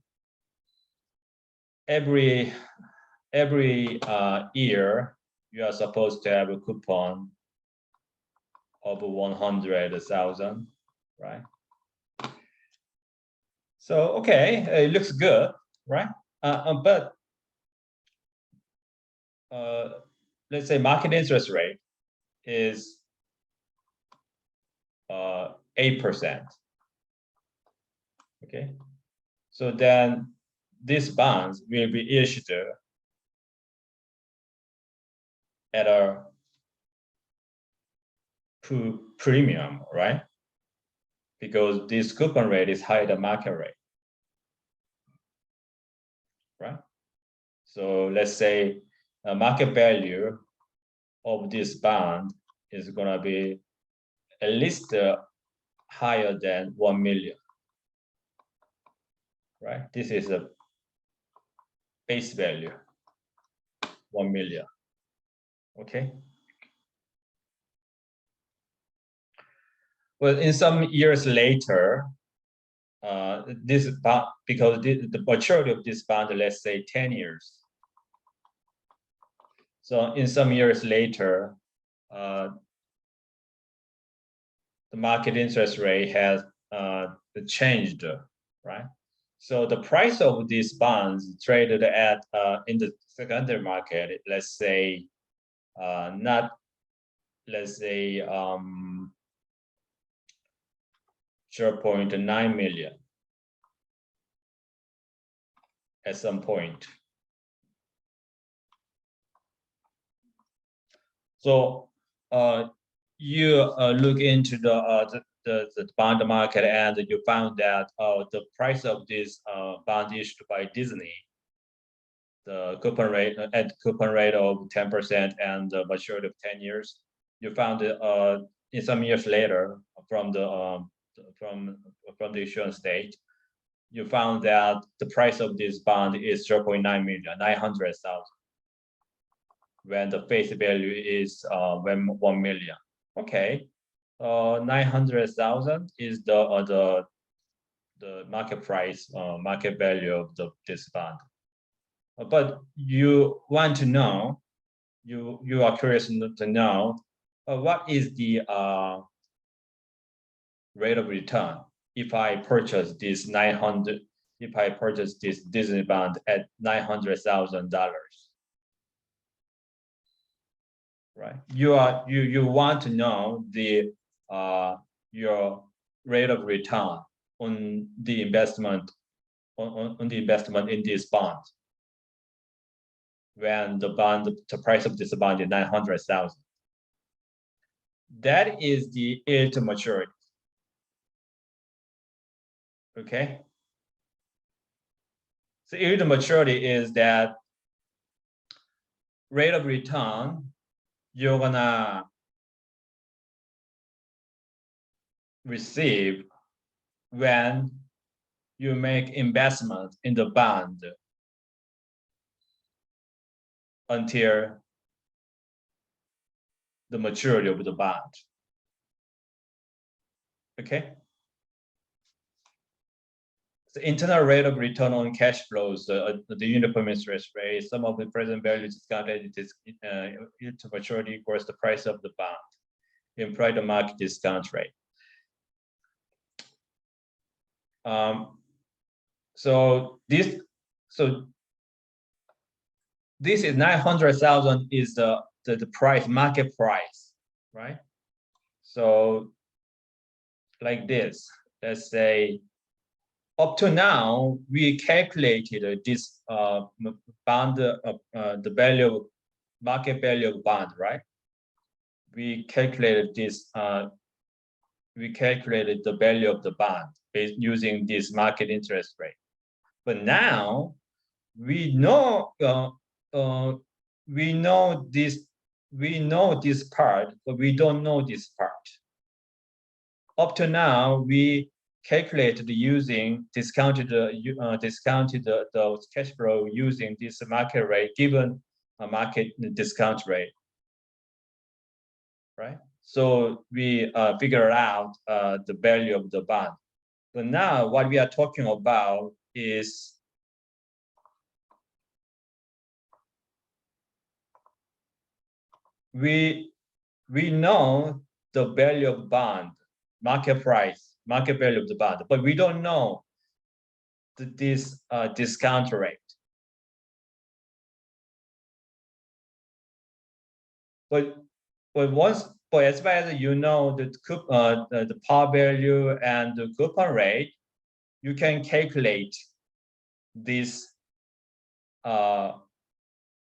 year you are supposed to have a coupon of 100,000, right? So okay, it looks good, right? But let's say market interest rate is 8%. Okay, so then these bonds will be issued at a premium, right? Because this coupon rate is higher than market rate, right? So let's say the market value of this bond is gonna be at least higher than 1 million, right? This is a base value, 1 million, okay? Well, in some years later, this bond, because the maturity of this bond, let's say 10 years. So in some years later, the market interest rate has changed, right? So the price of these bonds traded at in the secondary market, let's say not, let's say 0.9 million at some point. So you look into the bond market and you found that the price of this bond issued by Disney, the coupon rate at coupon rate of 10% and the maturity of 10 years, you found in some years later from the issuance date, you found that the price of this bond is 0.9 million, 900,000, when the face value is 1 million. Okay, 900,000 is the market price, market value of this bond. But you want to know, you are curious to know what is the rate of return if I purchase this Disney bond at $900,000, right? You want to know the your rate of return on the investment on the investment in this bond. when the price of this bond is 900,000. That is the yield to maturity. Okay. So yield to maturity is that rate of return you're gonna receive when you make investment in the bond until the maturity of the bond. Okay. The internal rate of return on cash flows, the uniform interest rate, sum of the present value discounted yield to maturity equals the price of the bond, implied the market discount rate. So this is 900,000 is the price, market price, right? So like this, let's say up to now we calculated this bond, the value, market value of bond, right? We calculated this. We calculated the value of the bond based using this market interest rate. But now we know this part, but we don't know this part. Up to now, we calculated using discounted the cash flow using this market rate given a market discount rate, right? So we figure out the value of the bond. But now what we are talking about is we know the value of bond, market price, market value of the bond, but we don't know this discount rate. But as far as you know the par value and the coupon rate, you can calculate this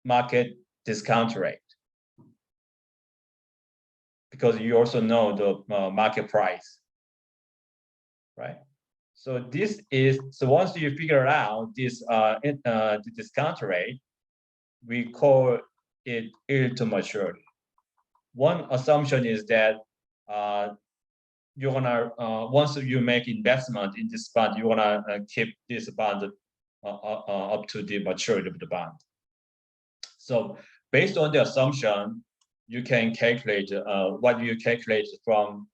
market discount rate because you also know the market price, right? So this is, so once you figure out this the discount rate, we call it yield to maturity. One assumption is that you're gonna once you make investment in this bond, you're gonna keep this bond up to the maturity of the bond. So based on the assumption, you can calculate what you calculate from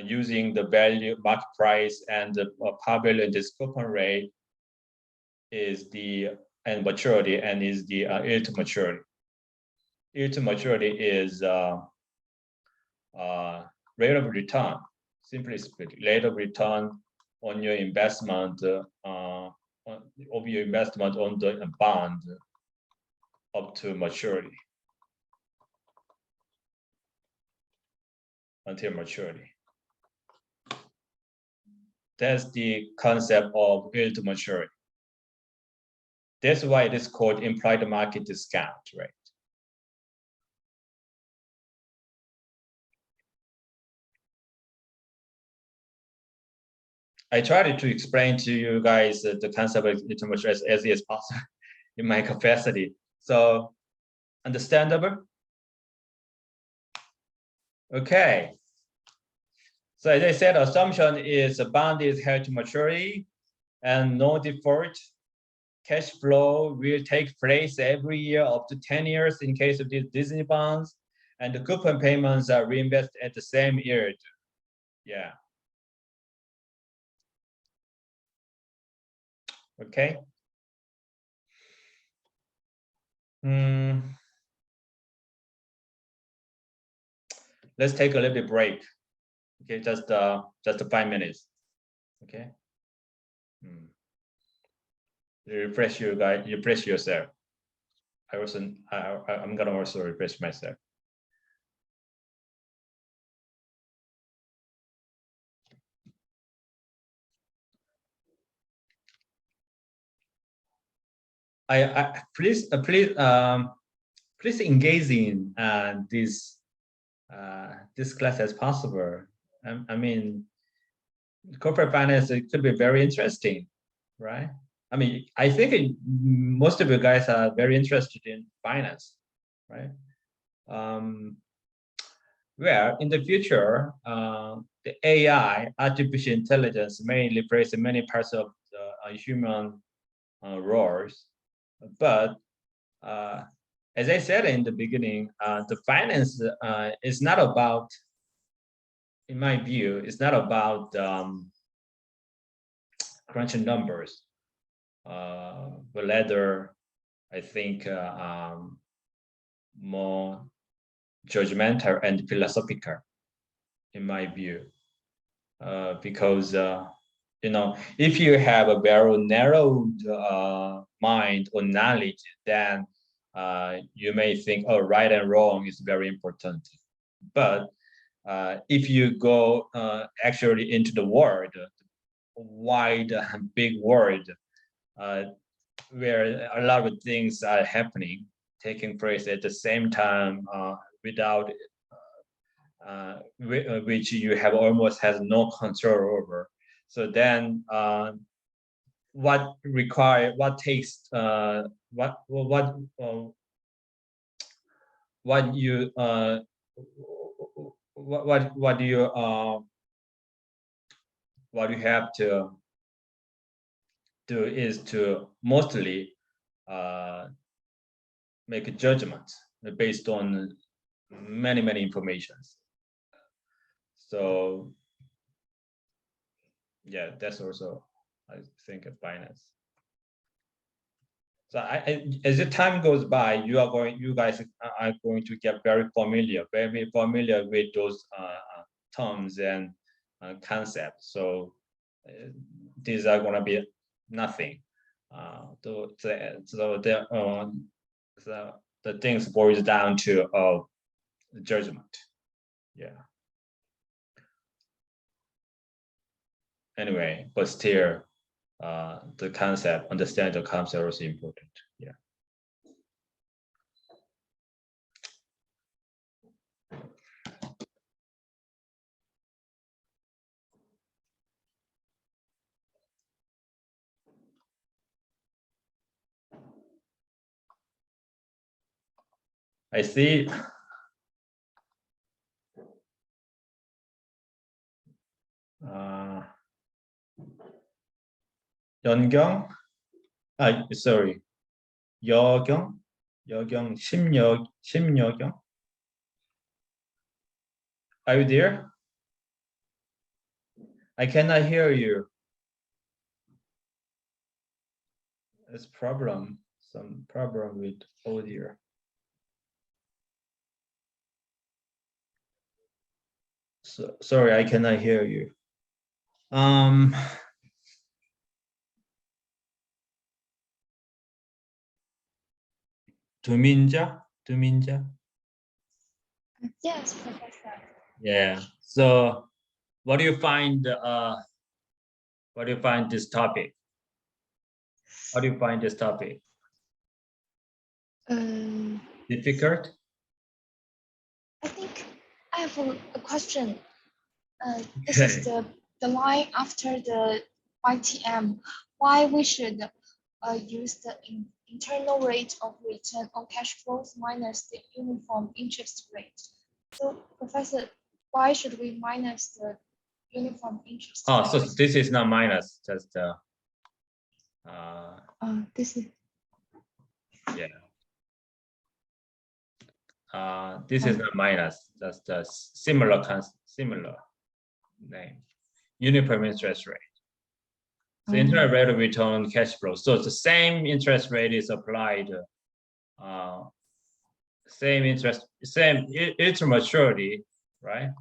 using the value, market price, and the par value and this coupon rate is the and maturity, and is the yield to maturity. Yield to maturity is rate of return, simply speaking, rate of return on your investment on the bond up to maturity, until maturity. That's the concept of yield to maturity. That's why it is called implied market discount rate. I tried to explain to you guys the concept of yield to maturity as easy as possible in my capacity. So, understandable? Okay. So as I said, assumption is a bond is held to maturity and no default. Cash flow will take place every year up to 10 years in case of these Disney bonds, and the coupon payments are reinvested at the same yield. Yeah. Okay. Let's take a little bit break. Okay, just 5 minutes. Okay. Refresh you guys. Refresh yourself. I'm gonna also refresh myself. please please engage in this class as possible. I mean, corporate finance, it could be very interesting, right? I mean, I think most of you guys are very interested in finance, right? Where in the future, the AI, artificial intelligence, may replace many parts of the human roles. But as I said in the beginning, the finance is not about, in my view, it's not about crunching numbers, but rather, I think more judgmental and philosophical, in my view, because you know, if you have a very narrowed mind or knowledge, then you may think, oh, right and wrong is very important. But if you go actually into the world, wide big world, where a lot of things are happening, taking place at the same time, without which you have almost has no control over. So then what takes what you what you have to do is to mostly make a judgment based on many informations. So yeah, that's also, I think, of finance. So as the time goes by, you guys are going to get very familiar with those terms and concepts. So these are going to be nothing. So the things boils down to judgment. Yeah. Anyway, but still, the concept, understand the concept is important. Yeah. I see. 연경? Sorry. 여경? 심여경? Are you there? I cannot hear you. There's some problem with audio. So, sorry, I cannot hear you. 두민자? Yes, Professor. Yeah. So what do you find this topic? How do you find this topic? Difficult? I think I have a question. This is the line after the YTM. Why we should use the internal rate of return on cash flows minus the uniform interest rate. So, Professor, why should we minus the uniform interest Oh, rate? so this is not minus, just this is yeah. This is not minus, just a similar name. Uniform interest rate. So internal rate of return on cash flow. So the same interest rate is applied. Same it's maturity, right?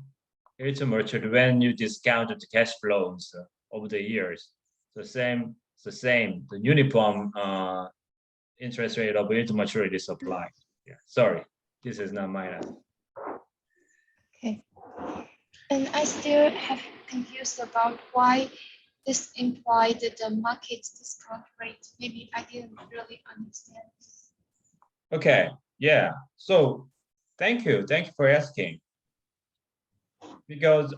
It's maturity when you discount the cash flows over the years. The uniform interest rate of its maturity is applied. Yeah, sorry, this is not minus. okay. And I still have confused about why this implied the market discount rate? Maybe I didn't really understand. Okay, yeah. So thank you for asking. Because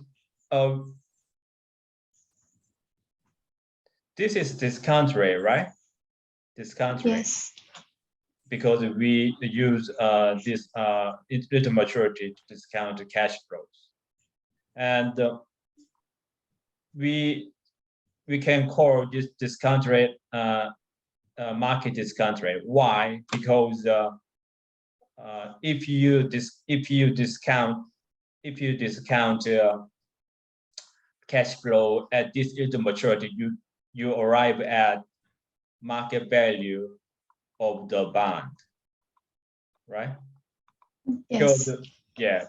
this is discount rate, right? Discount rate. Yes. Because we use this little maturity to discount the cash flows, and we can call this discount rate market discount rate. Why? Because if you discount cash flow at this little maturity, you arrive at market value of the bond, right? Yes. Because yeah,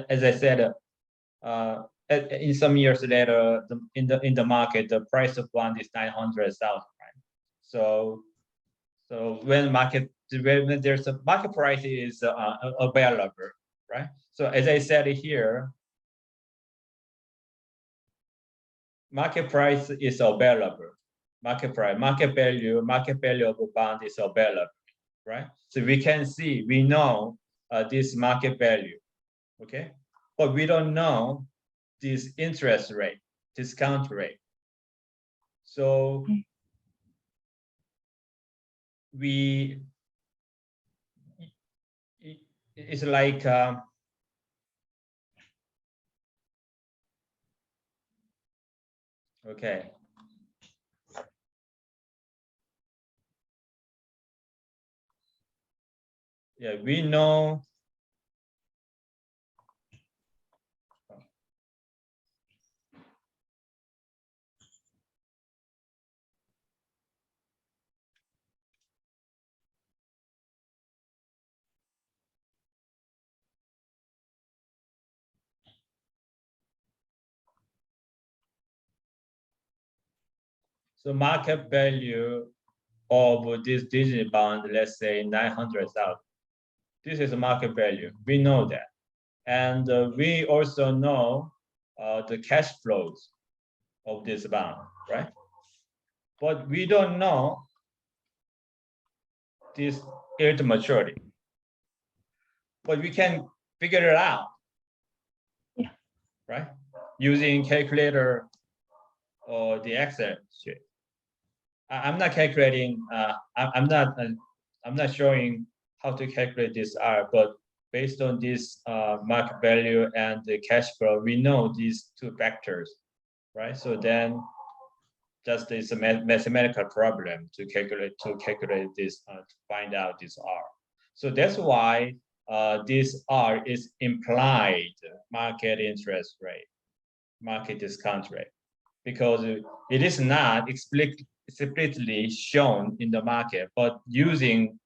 as I said, in some years later, in the market, the price of bond is 900,000, right? So when there's a market price is available, right? So as I said here, market price is available. Market value of a bond is available, right? So we can see, we know this market value, okay? But we don't know this interest rate, discount rate. So it's like okay. Yeah, we know. So market value of this Disney bond, let's say 900,000. This is the market value. We know that. And we also know the cash flows of this bond, right? But we don't know this yield maturity. But we can figure it out, yeah, right? Using calculator or the Excel sheet. I'm not calculating. I'm not showing how to calculate this R, but based on this market value and the cash flow, we know these two factors, right? So then, just it's a mathematical problem to calculate this to find out this R. So that's why this R is implied market interest rate, market discount rate, because it is not explicitly shown in the market, but using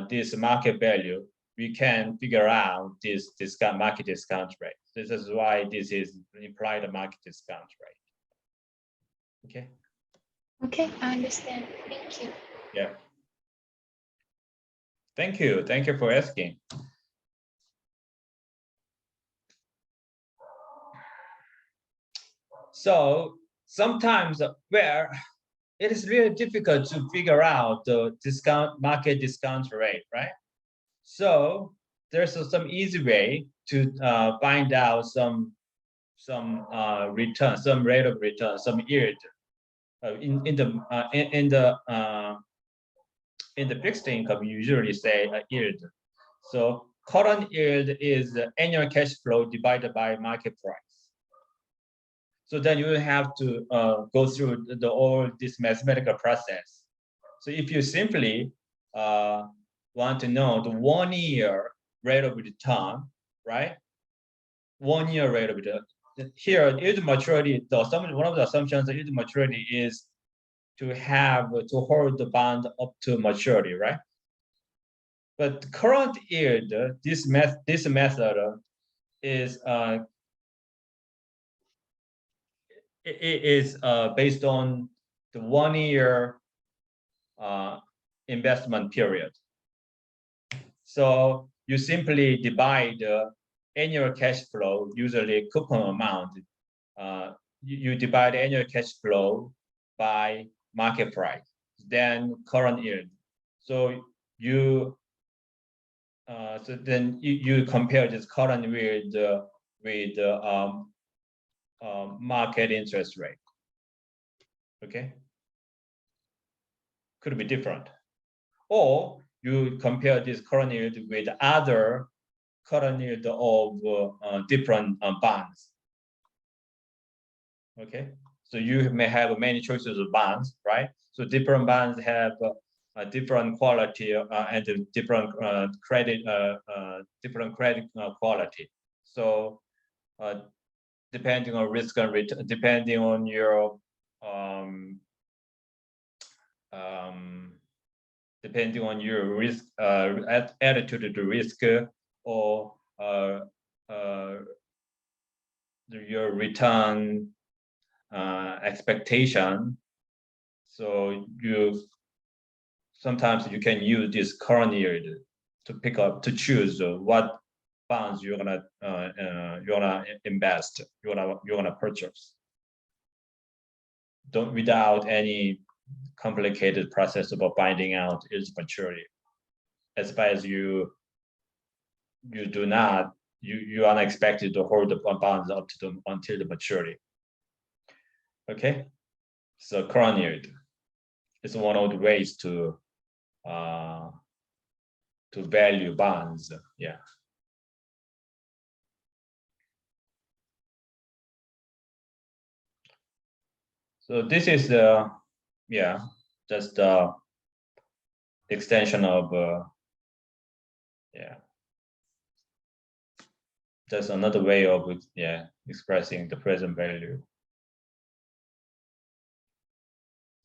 this market value, we can figure out this market discount rate. This is why this is implied market discount rate. Okay. Okay, I understand. Thank you. Yeah. Thank you. Thank you for asking. So sometimes where it is really difficult to figure out the market discount rate, right? So there's some easy way to find out some return, some rate of return, some yield in the fixed income. You usually say a yield. So current yield is the annual cash flow divided by market price. So then you will have to go through all this mathematical process. So if you simply want to know the 1 year rate of return, right? 1 year rate of return. Here, yield maturity, one of the assumptions of yield maturity is to hold the bond up to maturity, right? But current yield, this method is it is based on the 1 year investment period. So you simply divide the annual cash flow, usually coupon amount, you divide annual cash flow by market price, then current yield. So you then you compare this current with market interest rate. Okay, could be different, or you compare this current yield with other current yield of different bonds. Okay, so you may have many choices of bonds, right? So different bonds have a different quality and a different credit quality. So depending on risk and return, depending on your risk attitude to risk or your return expectation. So sometimes you can use this current yield to choose what bonds you're gonna invest, you're gonna purchase. Without any complicated process about finding out its maturity. As far as you are not expected to hold the bonds up to until the maturity. Okay, so current yield is one of the ways to value bonds. Yeah. So this is just extension of just another way of expressing the present value.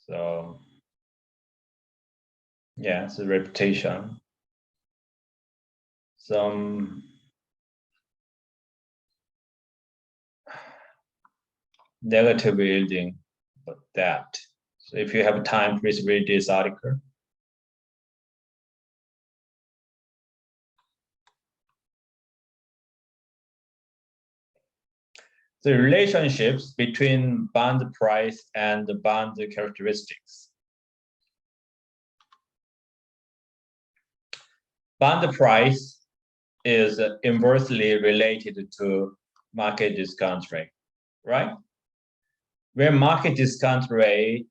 So it's a reputation. Some negative yielding, but that. So if you have time, please read this article. The relationships between bond price and the bond characteristics. Bond price is inversely related to market discount rate, right? When market discount rate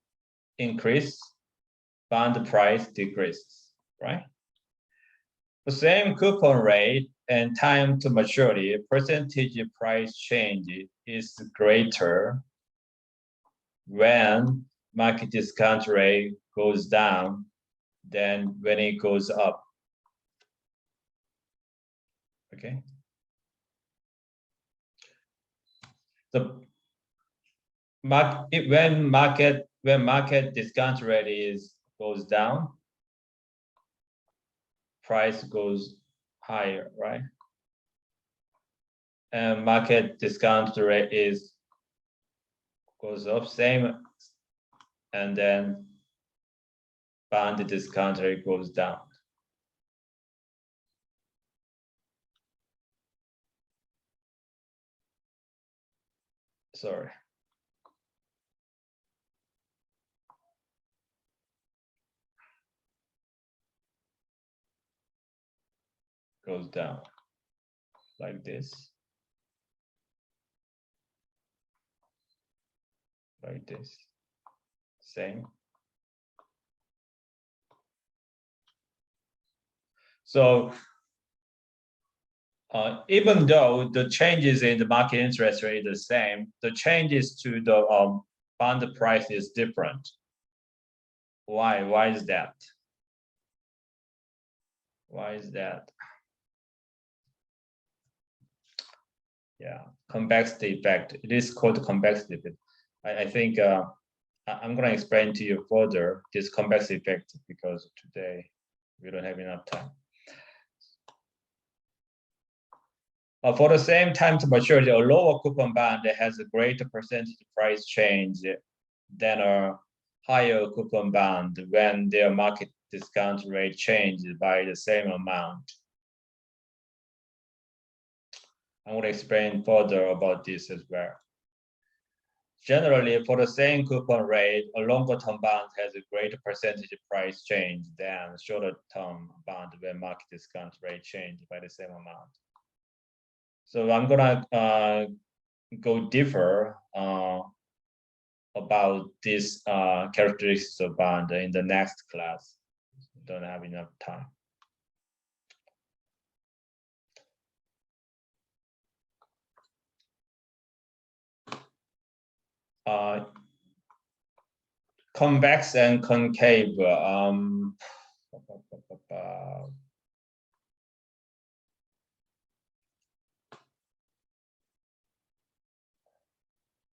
increase, bond price decreases, right? The same coupon rate and time to maturity, percentage price change is greater when market discount rate goes down than when it goes up. Okay. When market discount rate goes down, price goes higher, right? And market discount rate goes up, same, and then bond discount rate goes down. Sorry. Goes down like this. Like this. Same. So even though the changes in the market interest rate are the same, the changes to the bond price is different. Why? Why is that? Why is that? Yeah, convexity effect. It is called convexity effect. I think I'm going to explain to you further this convexity effect because today we don't have enough time. For the same time to maturity, a lower coupon bond that has a greater percentage price change than a higher coupon bond when their market discount rate changes by the same amount. I'm going to explain further about this as well. generally for the same coupon rate, a longer term bond has a greater percentage price change than shorter term bond where market discount rate changed by the same amount. So I'm gonna go deeper about this characteristics of bond in the next class. Don't have enough time. Convex and concave.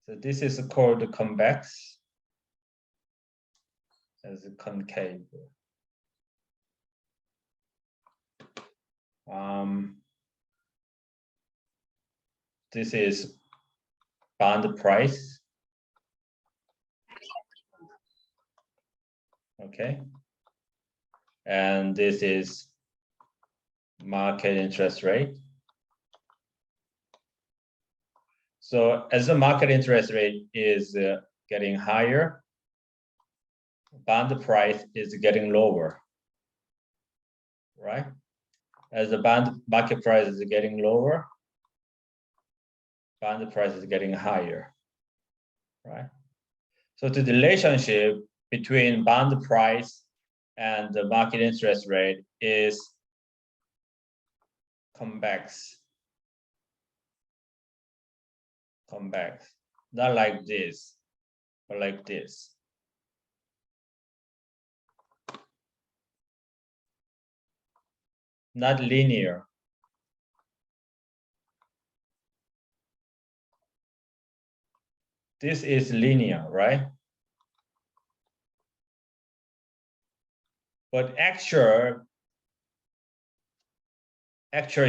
So this is called convex as a concave. This is bond price. Okay. And this is market interest rate. So as the market interest rate is getting higher, bond price is getting lower, right? As the bond market price is getting lower, bond price is getting higher, right? So the relationship between bond price and the market interest rate is convex. Convex, not like this, but like this. Not linear. This is linear, right? But actual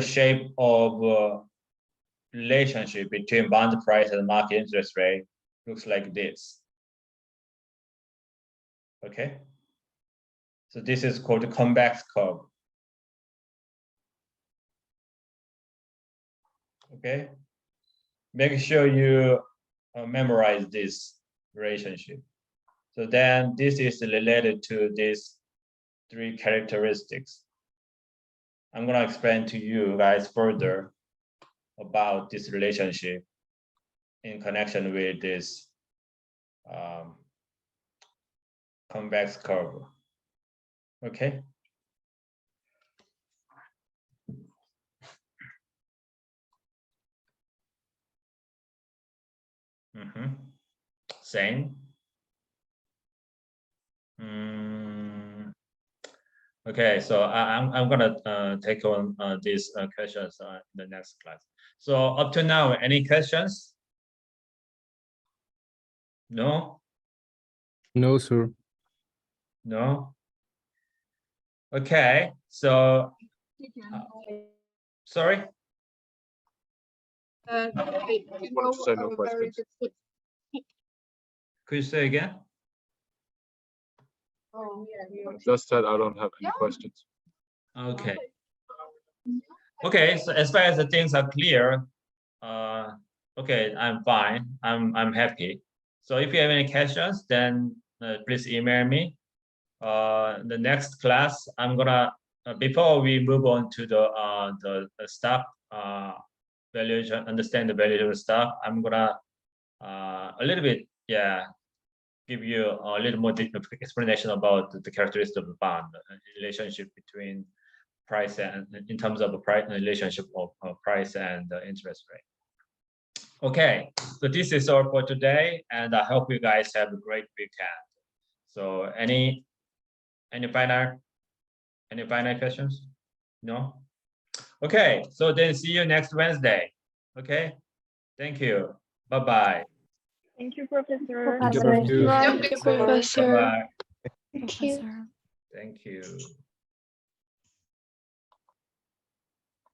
shape of relationship between bond price and market interest rate looks like this. Okay. So this is called the convex curve. Okay. Make sure you memorize this relationship. So then this is related to these three characteristics. I'm going to explain to you guys further about this relationship in connection with this convex curve. Okay. Same. Okay, so I'm gonna take on these questions in the next class. So up to now, any questions? No? No, sir. No? Okay, so sorry? No questions. Could you say again? Just said I don't have any questions. Okay. Okay, so as far as the things are clear, okay, I'm fine. I'm happy. So if you have any questions, then please email me. The next class, I'm gonna before we move on to the stock valuation, understand the valuation of stock, I'm gonna a little bit, give you a little more deep explanation about the characteristics of the bond, relationship between price and in terms of the price relationship of price and interest rate. Okay, so this is all for today, and I hope you guys have a great weekend. So any final questions? No? Okay, so then see you next Wednesday. Okay, thank you. Bye-bye. Thank you, Professor. Thank you, Professor. Thank you, Professor. Bye-bye. Thank you. Thank you.